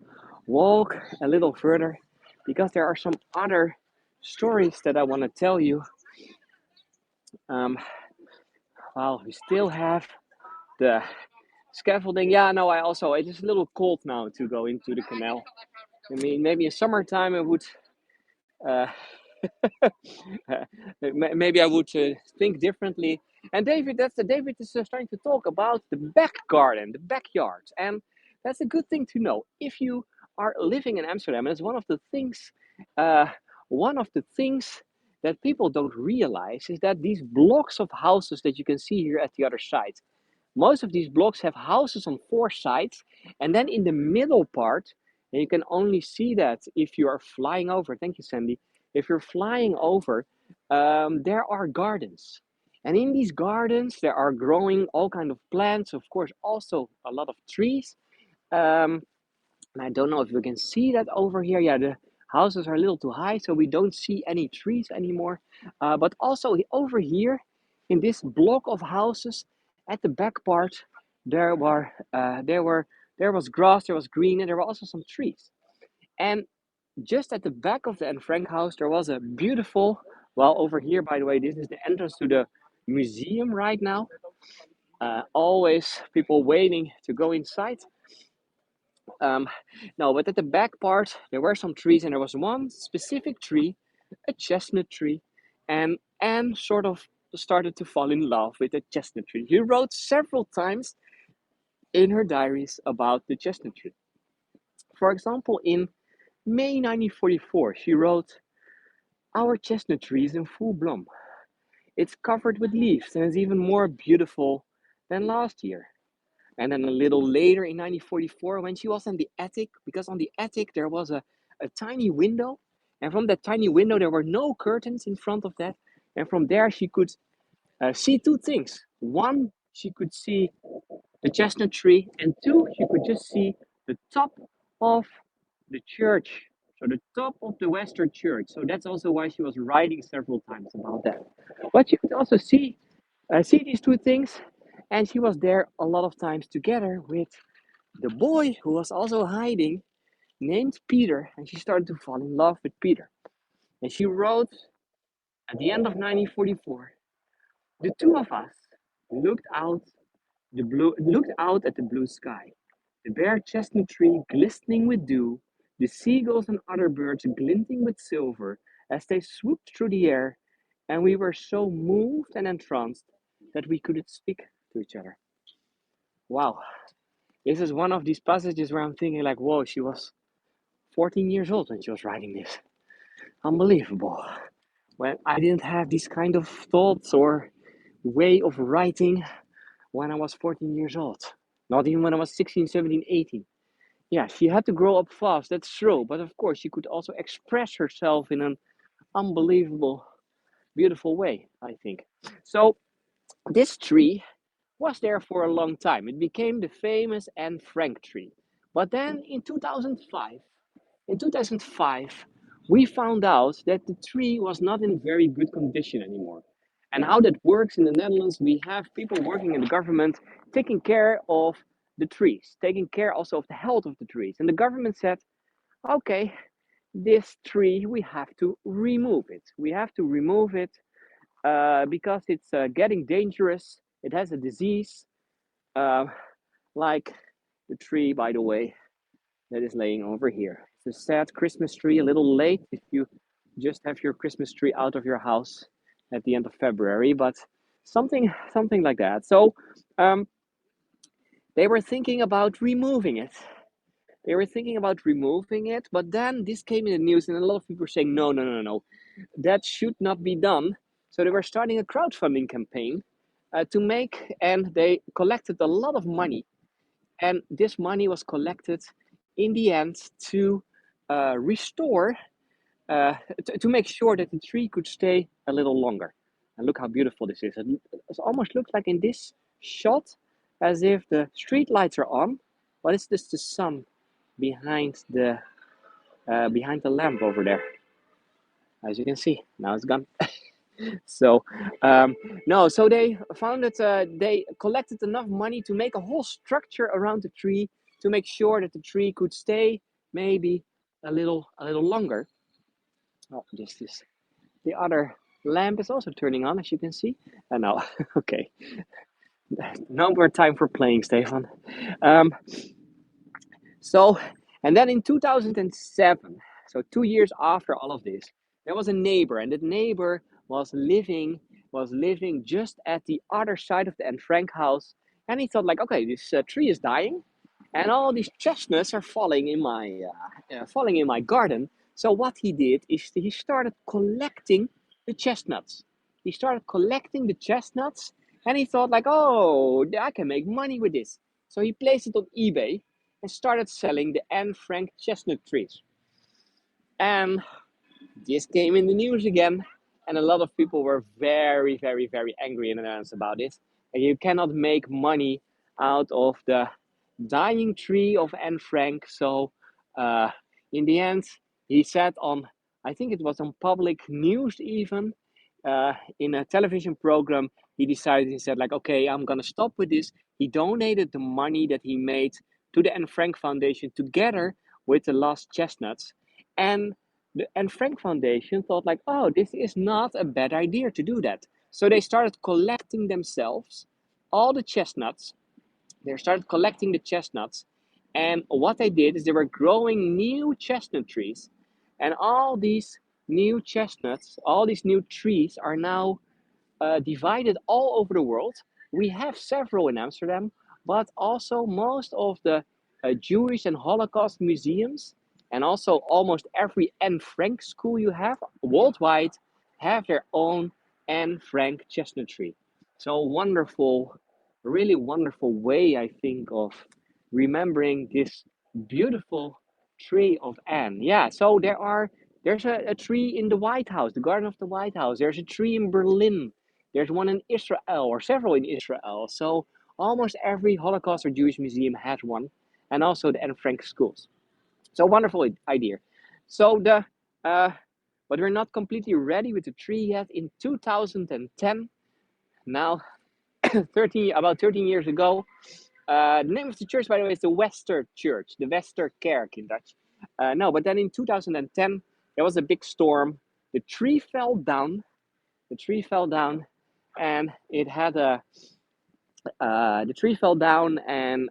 walk a little further because there are some other stories that I want to tell you. Um, well, we still have the scaffolding. Yeah, no, it is a little cold now to go into the canal. I mean, maybe in summertime it would Uh, Maybe I would think differently. And David is starting to talk about the back garden, the backyard, and that's a good thing to know if you are living in Amsterdam. And it's uh, one of the things that people don't realize is that these blocks of houses that you can see here at the other side, most of these blocks have houses on four sides, and then in the middle part, and you can only see that if you are flying over. Thank you, Sandy. If you're flying over, there are gardens, and in these gardens there are growing all kind of plants. Of course, also a lot of trees. Um, and I don't know if you can see that over here. Yeah, the houses are a little too high, so we don't see any trees anymore. But also over here, in this block of houses, at the back part, there were there was grass, there was green, and there were also some trees. And just at the back of the Anne Frank house, there was a beautiful. Well, over here, by the way, this is the entrance to the museum right now. Always people waiting to go inside. Um, no, but at the back part, there were some trees, and there was one specific tree, a chestnut tree, and Anne sort of started to fall in love with the chestnut tree. She wrote several times in her diaries about the chestnut tree. For example, in May 1944, she wrote, "Our chestnut tree is in full bloom. It's covered with leaves and is even more beautiful than last year." And then a little later in 1944, when she was in the attic, because on the attic there was a tiny window, and from that tiny window there were no curtains in front of that, and from there she could see two things. One, she could see the chestnut tree, and two, she could just see the top of the church, so the top of the Western Church. So that's also why she was writing several times about that. But she could also see these two things, and she was there a lot of times together with the boy who was also hiding, named Peter, and she started to fall in love with Peter. And she wrote at the end of 1944, "The two of us looked out looked out at the blue sky, the bare chestnut tree glistening with dew, the seagulls and other birds glinting with silver as they swooped through the air, and we were so moved and entranced that we couldn't speak to each other." Wow, this is one of these passages where I'm thinking like, whoa, she was 14 years old when she was writing this. Unbelievable. When I didn't have these kind of thoughts or way of writing when I was 14 years old. Not even when I was 16, 17, 18. Yeah, she had to grow up fast, that's true. But of course, she could also express herself in an unbelievable, beautiful way, I think. So, this tree was there for a long time. It became the famous Anne Frank tree. But then in 2005, we found out that the tree was not in very good condition anymore. And how that works in the Netherlands, we have people working in the government taking care of the trees, taking care also of the health of the trees. And the government said, okay, this tree, we have to remove it. We have to remove it because it's getting dangerous. It has a disease, uh, like the tree, by the way, that is laying over here. It's a sad Christmas tree, a little late if you just have your Christmas tree out of your house at the end of February, but something like that. So um, they were thinking about removing it. They were thinking about removing it, but then this came in the news, and a lot of people were saying, no, no, no, no, that should not be done. So they were starting a crowdfunding campaign to make, and they collected a lot of money. And this money was collected in the end to restore, to make sure that the tree could stay a little longer. And look how beautiful this is. It almost looks like in this shot as if the street lights are on, but it's just the sun behind the lamp over there. As you can see, now it's gone. So no, so they found that they collected enough money to make a whole structure around the tree to make sure that the tree could stay maybe a little longer. Oh, this the other lamp is also turning on, as you can see. No, okay, no more time for playing, Stefan. Um, so, and then in 2007, so 2 years after all of this, there was a neighbor, and that neighbor was living just at the other side of the Anne Frank house, and he thought like, okay, this tree is dying, and all these chestnuts are falling in my garden. So what he did is he started collecting the chestnuts. He started collecting the chestnuts, and he thought like, oh, I can make money with this. So he placed it on eBay and started selling the Anne Frank chestnut trees. And this came in the news again, and a lot of people were very, very, very angry in the Netherlands about this. And you cannot make money out of the dying tree of Anne Frank. So, uh, in the end, he said on, I think it was on public news even, in a television program, he said like, okay, I'm gonna stop with this. He donated the money that he made to the Anne Frank Foundation together with the lost chestnuts, and the Anne Frank Foundation thought like, oh, this is not a bad idea to do that. So they started collecting themselves all the chestnuts. They started collecting the chestnuts, and what they did is they were growing new chestnut trees, and all these new trees are now divided all over the world. We have several in Amsterdam, but also most of the Jewish and Holocaust museums, and also almost every Anne Frank school you have worldwide, have their own Anne Frank chestnut tree. So wonderful, really wonderful way, I think, of remembering this beautiful tree of Anne. Yeah, so there's a tree in the White House, the garden of the White House. There's a tree in Berlin. There's one in Israel, or several in Israel. So almost every Holocaust or Jewish museum has one, and also the Anne Frank schools. So wonderful idea. So uh, but we're not completely ready with the tree yet. In 2010, now 13 years ago, the name of the church, by the way, is the Wester Church, the Westerkerk in Dutch. No, but then in 2010, there was a big storm. The tree fell down. The tree fell down, and it had a the tree fell down, and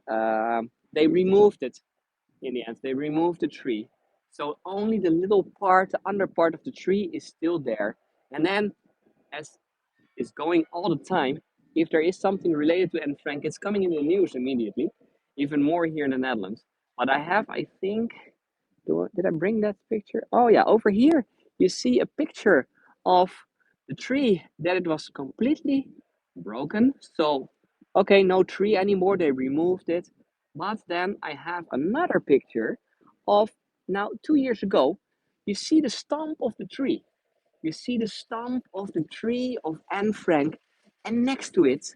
they removed it in the end. They removed the tree, so only the little part, the under part of the tree, is still there. And then, as is going all the time, if there is something related to Anne Frank, it's coming in the news immediately, even more here in the Netherlands. But I think, did I bring that picture? Oh yeah, over here you see a picture of the tree that it was completely broken. So, okay, no tree anymore. They removed it. But then I have another picture of now 2 years ago. You see the stump of the tree. You see the stump of the tree of Anne Frank, and next to it,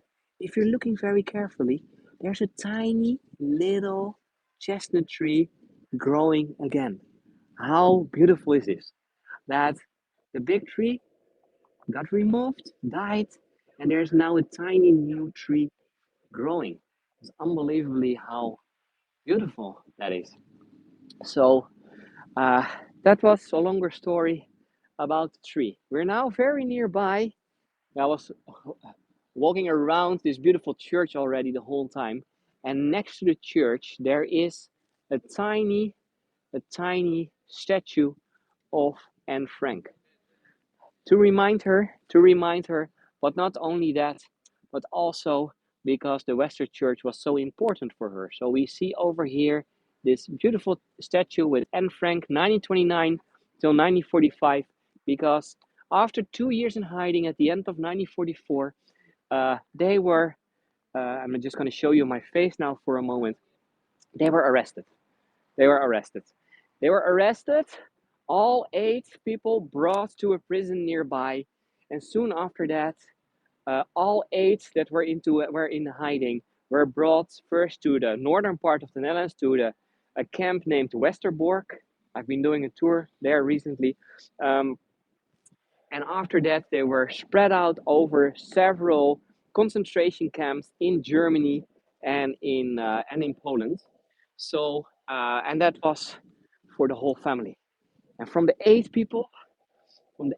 if you're looking very carefully, there's a tiny little chestnut tree growing again. How beautiful is this? That the big tree got removed, died, and there's now a tiny new tree growing. It's unbelievably how beautiful that is. So, uh, that was a longer story about the tree. We're now very nearby. I was walking around this beautiful church already the whole time, and next to the church there is a tiny, statue of Anne Frank to remind her, but not only that, but also because the Western Church was so important for her. So we see over here this beautiful statue with Anne Frank, 1929 till 1945, because after 2 years in hiding at the end of 1944, they were, I'm just going to show you my face now for a moment. They were arrested. They were arrested. They were arrested. All 8 people brought to a prison nearby, and soon after that, all 8 that were in hiding were brought first to the northern part of the Netherlands, to a camp named Westerbork. I've been doing a tour there recently. And after that, they were spread out over several concentration camps in Germany and in Poland. So and that was for the whole family. And from the eight people uh,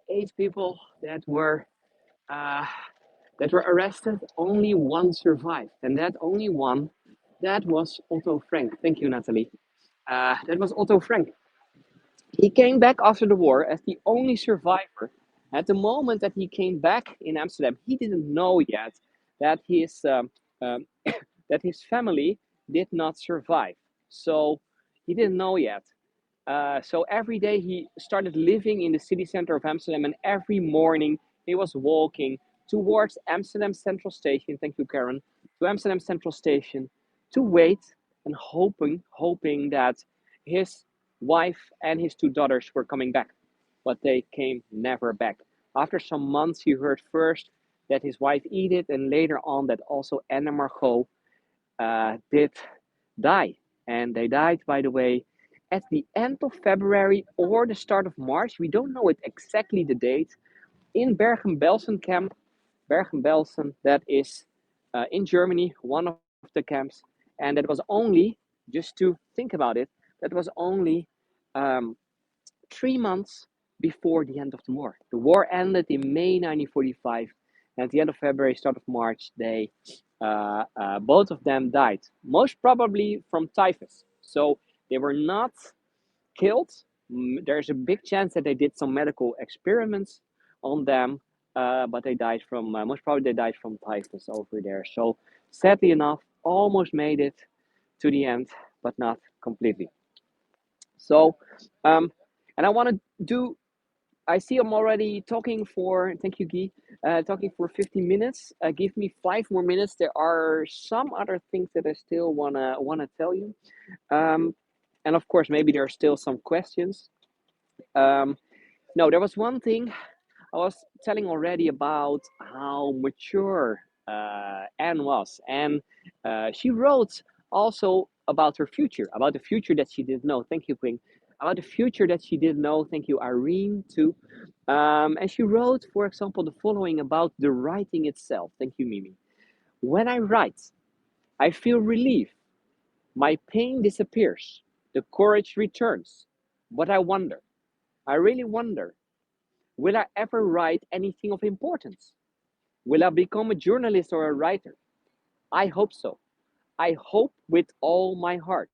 that were arrested, only one survived, and that only one, that was Otto Frank. Thank you, Natalie. That was Otto Frank. He came back after the war as the only survivor. At the moment that he came back in Amsterdam, he didn't know yet that um, that his family did not survive. So he didn't know yet. So every day he started living in the city center of Amsterdam, and every morning he was walking towards Amsterdam Central Station. Thank you, Karen. To Amsterdam Central Station to wait and hoping that his wife and his two daughters were coming back, but they came never back. After some months, he heard first that his wife Edith, and later on that also Anna Margot did die. And they died, by the way, at the end of February or the start of March. We don't know it exactly the date. In Bergen-Belsen camp, Bergen-Belsen, that is in Germany, one of the camps. And that was only, just to think about it, that was only um, 3 months before the end of the war. The war ended in May 1945, and at the end of February, start of March, they both of them died, most probably from typhus. So they were not killed. There's a big chance that they did some medical experiments on them, but they died from most probably they died from typhus over there. So sadly enough, almost made it to the end, but not completely. So, um, and I want to do. I see I'm already talking for. Thank you, Guy. Talking for 50 minutes. Give me 5 more minutes. There are some other things that I still wanna tell you. Um, and of course, maybe there are still some questions. Um, no, there was one thing I was telling already about how mature Anne was, and she wrote also about her future, about the future that she didn't know. Thank you, Queen. About the future that she didn't know. Thank you, Irene, too. And she wrote, for example, the following about the writing itself. Thank you, Mimi. When I write, I feel relief. My pain disappears. The courage returns. But I really wonder, will I ever write anything of importance? Will I become a journalist or a writer? I hope so. I hope with all my heart.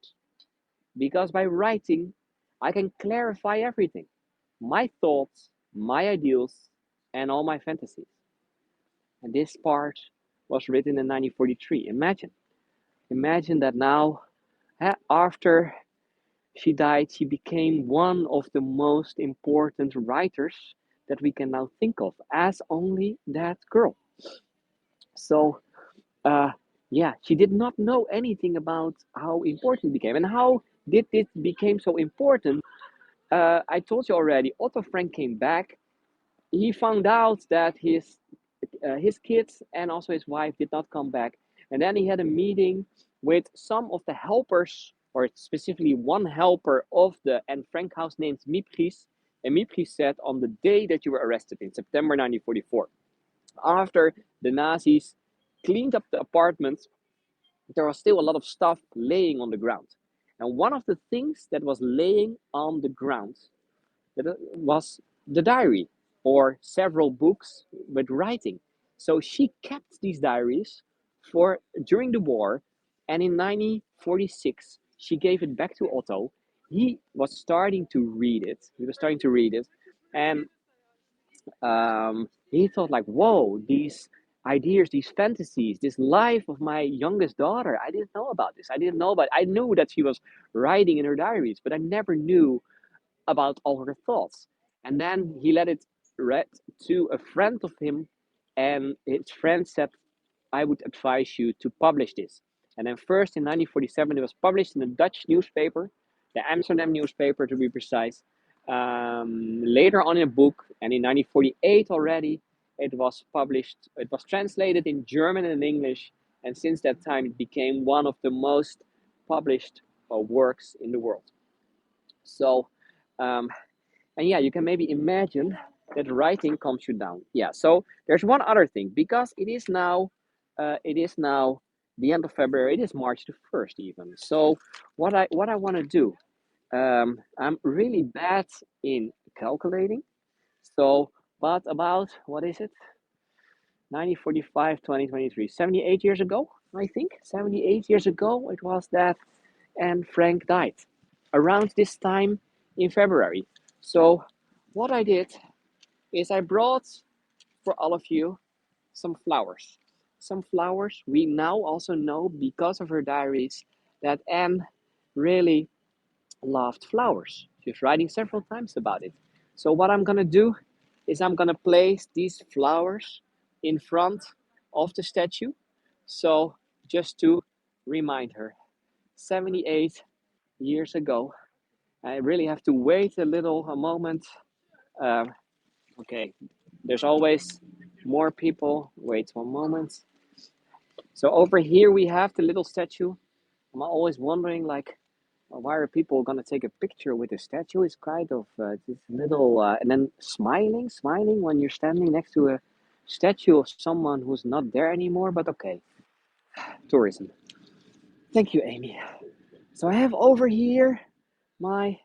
Because by writing, I can clarify everything, my thoughts, my ideals, and all my fantasies. And this part was written in 1943. Imagine that now, after she died, she became one of the most important writers that we can now think of as only that girl. So, uh, yeah, she did not know anything about how important it became. And how did it became so important? I told you already, Otto Frank came back. He found out that his kids and also his wife did not come back. And then he had a meeting with some of the helpers, or specifically one helper of the Anne Frank house named Mipris. And Mipris said, on the day that you were arrested in September 1944, after the Nazis cleaned up the apartment, there was still a lot of stuff laying on the ground. And one of the things that was laying on the ground that was the diary or several books with writing. So she kept these diaries for during the war, and in 1946 she gave it back to Otto. He was starting to read it. And he thought like, "Whoa, these ideas, these fantasies, this life of my youngest daughter. I didn't know about this. I didn't know about. I knew that she was writing in her diaries, but I never knew about all her thoughts." And then he let it read to a friend of him, and his friend said, "I would advise you to publish this." And then first in 1947, it was published in a Dutch newspaper, the Amsterdam newspaper to be precise. Later on in a book, and in 1948 already, it was published. It was translated in German and English, and since that time, it became one of the most published works in the world. So, um, and yeah, you can maybe imagine that writing calms you down. Yeah. So there's one other thing, because it is now the end of February. It is March the 1st even. So what I want to do, I'm really bad in calculating. So, but about what is it? 1945, 2023, 78 years ago, I think. 78 years ago, it was that Anne Frank died. Around this time, in February. So what I did is I brought for all of you some flowers. Some flowers we now also know because of her diaries that Anne really loved flowers. She was writing several times about it. So what I'm gonna do is I'm gonna place these flowers in front of the statue. So just to remind her, 78 years ago, I really have to wait a moment. Uh, okay, there's always more people. Wait one moment. So over here we have the little statue. I'm always wondering, like, why are people gonna take a picture with the statue? It's kind of this little, and then smiling when you're standing next to a statue of someone who's not there anymore. But okay, tourism. Thank you, Amy. So I have over here my,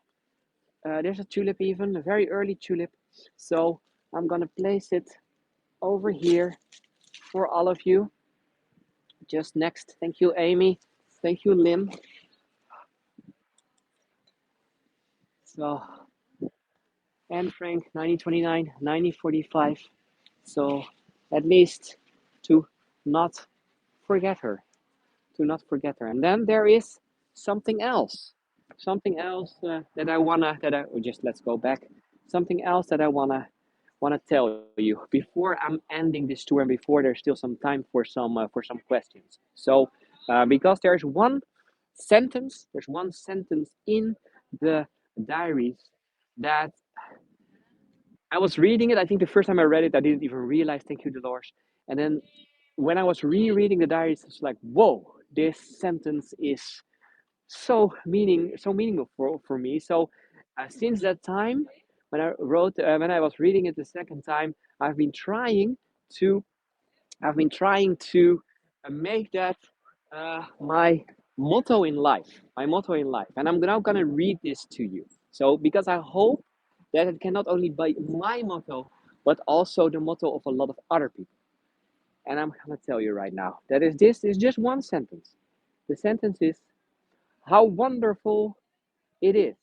there's a tulip even, a very early tulip. So I'm gonna place it over here for all of you. Just next. Thank you, Amy. Thank you, Lim. So, Anne Frank, 1929, 1945. So, at least to not forget her, to not forget her. And then there is something else that I wanna, that I, oh, just let's go back. Something else that I wanna tell you before I'm ending this tour and before there's still some time for some questions. So, because there's one sentence in the diaries that I was reading it. I think the first time I read it, I didn't even realize. Thank you, Dolores. And then when I was rereading the diaries, it's like, whoa, this sentence is so meaningful for me. So since that time, when I was reading it the second time, I've been trying to I've been trying to make that my motto in life. My motto in life. And I'm now gonna read this to you. So because I hope that it can not only be my motto, but also the motto of a lot of other people. And I'm gonna tell you right now that is this is just one sentence. The sentence is how wonderful it is.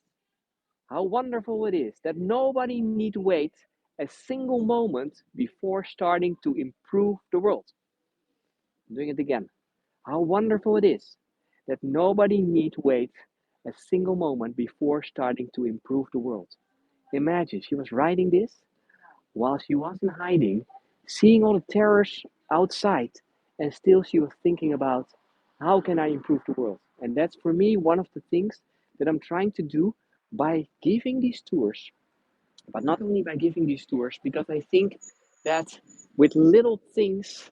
How wonderful it is that nobody need wait a single moment before starting to improve the world. I'm doing it again. How wonderful it is that nobody need wait a single moment before starting to improve the world. Imagine she was writing this while she was in hiding, seeing all the terrors outside, and still she was thinking about how can I improve the world. And that's for me one of the things that I'm trying to do by giving these tours, but not only by giving these tours, because I think that with little things,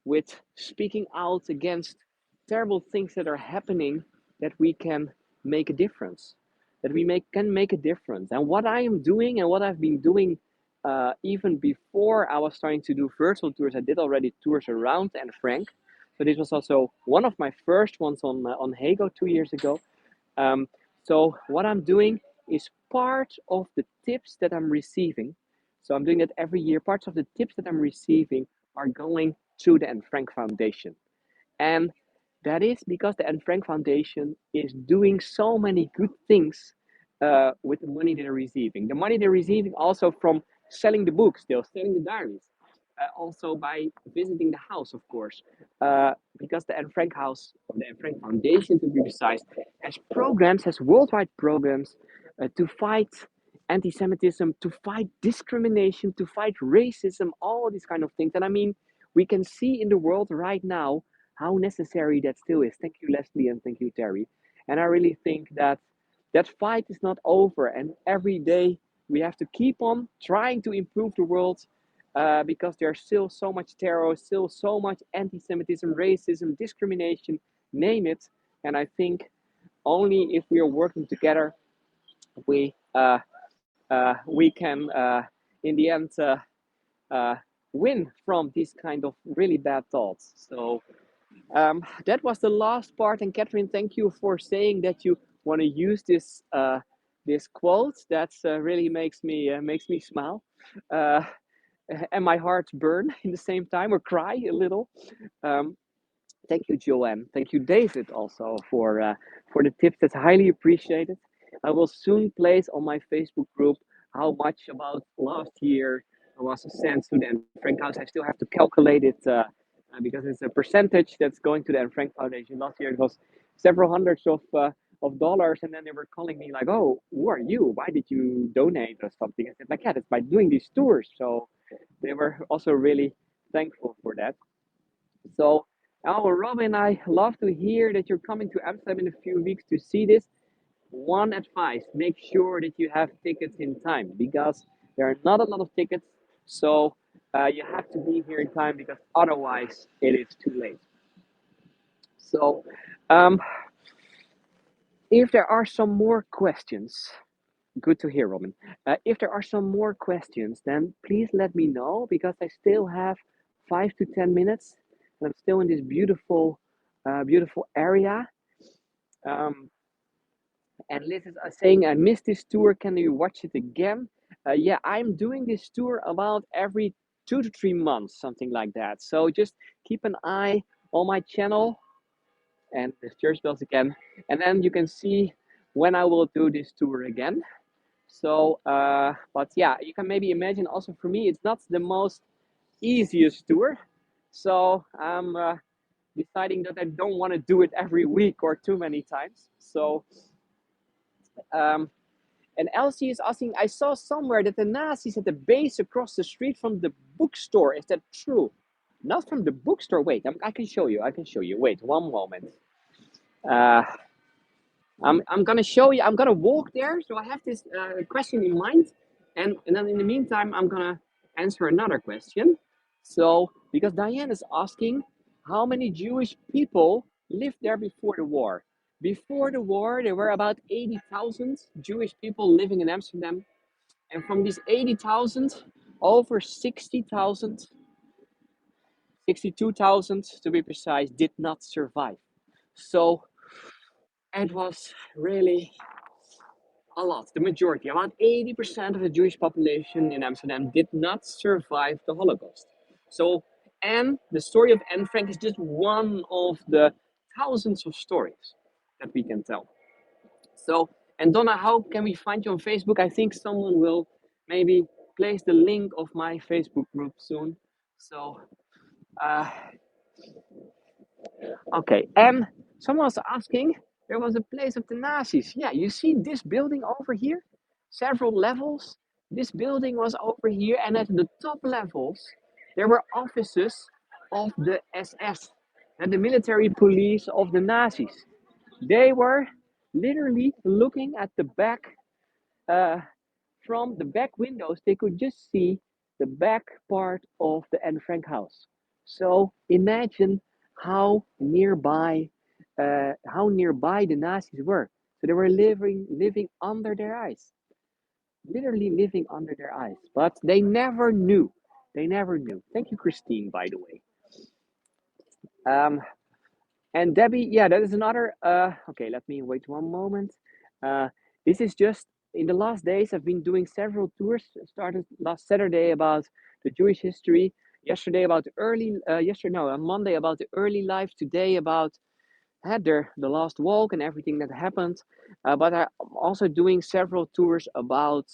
with speaking out against terrible things that are happening, that we can make a difference, that can make a difference. And what I am doing and what I've been doing even before I was starting to do virtual tours, I did already tours around Anne Frank. So this was also one of my first ones on Hago 2 years ago. um, so what I'm doing is part of the tips that I'm receiving. So I'm doing that every year. Parts of the tips that I'm receiving are going to the Anne Frank Foundation. And that is because the Anne Frank Foundation is doing so many good things with the money they're receiving. The money they're receiving also from selling the books, they're selling the diaries. Also by visiting the house, of course, because the Anne Frank House, or the Anne Frank Foundation to be precise, has worldwide programs to fight anti-Semitism, to fight discrimination, to fight racism, all these kind of things. And I mean, we can see in the world right now how necessary that still is. Thank you, Leslie, and thank you, Terry. And I really think that that fight is not over, and every day we have to keep on trying to improve the world because there's still so much terror, still so much anti-Semitism, racism, discrimination, name it. And I think only if we are working together, we we can, in the end, uh, win from these kind of really bad thoughts. So that was the last part. And Catherine, thank you for saying that you want to use this quote. That really makes me smile, uh, and my heart burn in the same time, or cry a little. Um, Thank you, Joanne. Thank you, David, also for the tips. That's highly appreciated. I will soon place on my Facebook group how much about last year was sent to the Anne Frank House. I still have to calculate it because it's a percentage that's going to the Anne Frank Foundation. Last year it was several hundreds of dollars, and then they were calling me like, "Oh, who are you? Why did you donate or something?" I said, "Like, yeah, that's by doing these tours." So they were also really thankful for that. So, Robin, I love to hear that you're coming to Amsterdam in a few weeks to see this. One advice: make sure that you have tickets in time because there are not a lot of tickets. So you have to be here in time because otherwise it is too late. So, um, if there are some more questions, good to hear, Robin. If there are some more questions, then please let me know because I still have 5 to 10 minutes, and I'm still in this beautiful, beautiful area. Um, and Liz is saying, "I missed this tour. Can you watch it again?" Yeah, I'm doing this tour about every 2 to 3 months, something like that. So just keep an eye on my channel and the church bells again, and then you can see when I will do this tour again. So, but yeah, you can maybe imagine also for me, it's not the most easiest tour. So I'm deciding that I don't want to do it every week or too many times. So, um, and Elsie is asking, I saw somewhere that the Nazis had a base across the street from the bookstore. Is that true? Not from the bookstore. Wait, I can show you. I can show you. Wait, one moment. Uh, I'm gonna show you. I'm gonna walk there. So I have this question in mind, and then in the meantime, I'm gonna answer another question. So because Diane is asking, how many Jewish people lived there before the war? Before the war, there were about 80,000 Jewish people living in Amsterdam, and from these 80,000, over 60,000, 62,000 to be precise, did not survive. So it was really a lot, the majority, about 80% of the Jewish population in Amsterdam did not survive the Holocaust. So, and the story of Anne Frank is just one of the thousands of stories that we can tell. So, and Donna, how can we find you on Facebook? I think someone will maybe place the link of my Facebook group soon. So, uh, okay, and someone was asking, there was a place of the Nazis. Yeah, you see this building over here? Several levels. This building was over here, and at the top levels, there were offices of the SS and the military police of the Nazis. They were literally looking at the back, uh, from the back windows, they could just see the back part of the Anne Frank house. So imagine how nearby the Nazis were. So they were living under their eyes, literally living under their eyes. But they never knew. They never knew. Thank you, Christine, by the way. Um, and Debbie, yeah, that is another. Okay, let me wait one moment. Uh, this is just in the last days. I've been doing several tours. Started last Saturday about the Jewish history. Yesterday about the early. Yesterday no, on Monday about the early life. Today about the last walk and everything that happened. But I'm also doing several tours about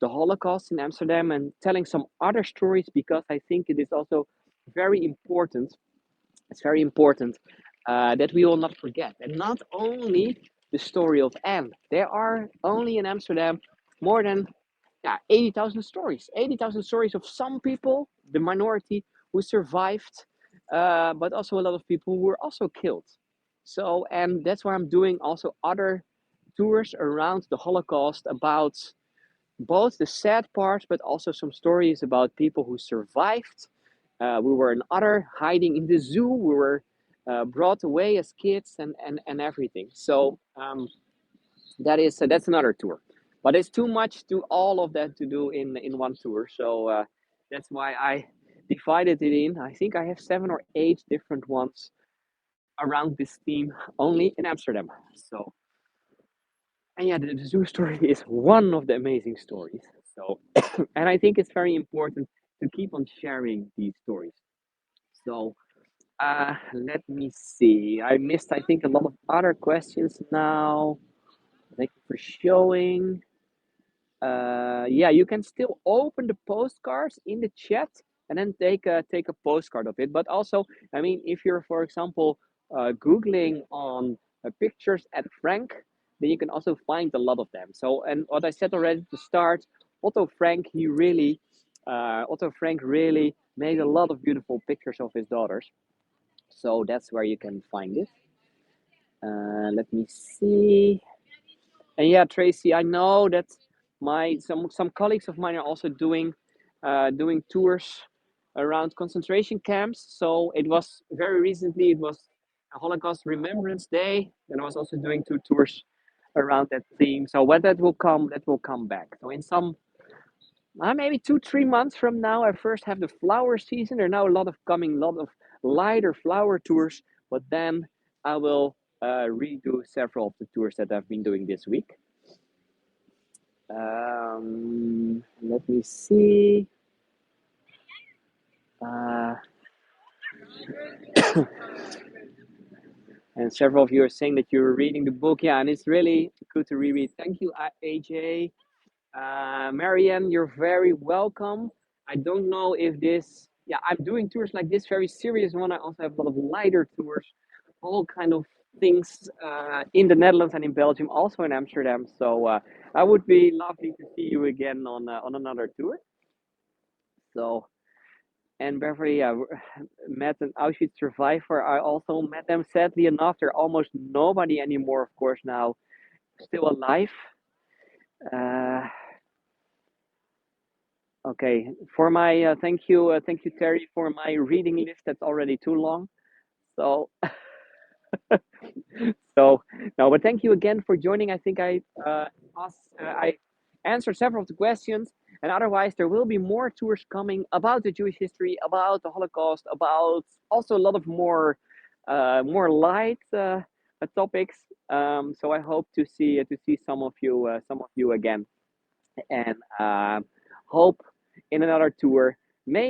the Holocaust in Amsterdam and telling some other stories because I think it is also very important. It's very important that we will not forget. And not only the story of Anne. There are only in Amsterdam more than 80,000 stories. 80,000 stories of some people, the minority, who survived, but also a lot of people who were also killed. So, and that's why I'm doing also other tours around the Holocaust about both the sad parts, but also some stories about people who survived. We were in other hiding in the zoo. We were brought away as kids and everything. So that's another tour, but it's too much to all of that to do in one tour. So that's why I divided it in. I think I have 7 or 8 different ones around this theme only in Amsterdam. So and yeah, the zoo story is one of the amazing stories. So, and I think it's very important to keep on sharing these stories. So, let me see. I missed, I think, a lot of other questions now. Thank you for showing. Yeah, you can still open the postcards in the chat and then take a postcard of it. But also, I mean, if you're, for example, googling on pictures at Frank, then you can also find a lot of them. So, and what I said already to start, Otto Frank really made a lot of beautiful pictures of his daughters. So that's where you can find it. Let me see. And yeah, Tracy, I know that my some colleagues of mine are also doing tours around concentration camps. So it was very recently. It was a Holocaust Remembrance Day, and I was also doing two tours around that theme. So when that will come back. So in some maybe 2 3 months from now, I first have the flower season. There are now a lot of lighter flower tours, but then I will redo several of the tours that I've been doing this week. Let me see. Uh, and several of you are saying that you're reading the book. Yeah, and it's really good to reread. Thank you, AJ. Marianne, you're very welcome. I don't know if this, yeah, I'm doing tours like this, very serious one. I also have a lot of lighter tours, all kind of things in the Netherlands and in Belgium, also in Amsterdam. So I would be lovely to see you again on another tour. So, and Beverly, met an Auschwitz survivor. I also met them. Sadly enough, there are almost nobody anymore, of course, now still alive. Uh, okay, for my thank you, Terry, for my reading list. That's already too long. So, so no, but thank you again for joining. I think I answered several of the questions, and otherwise there will be more tours coming about the Jewish history, about the Holocaust, about also a lot of more light topics. So I hope to see some of you again, and hope in another tour. Maybe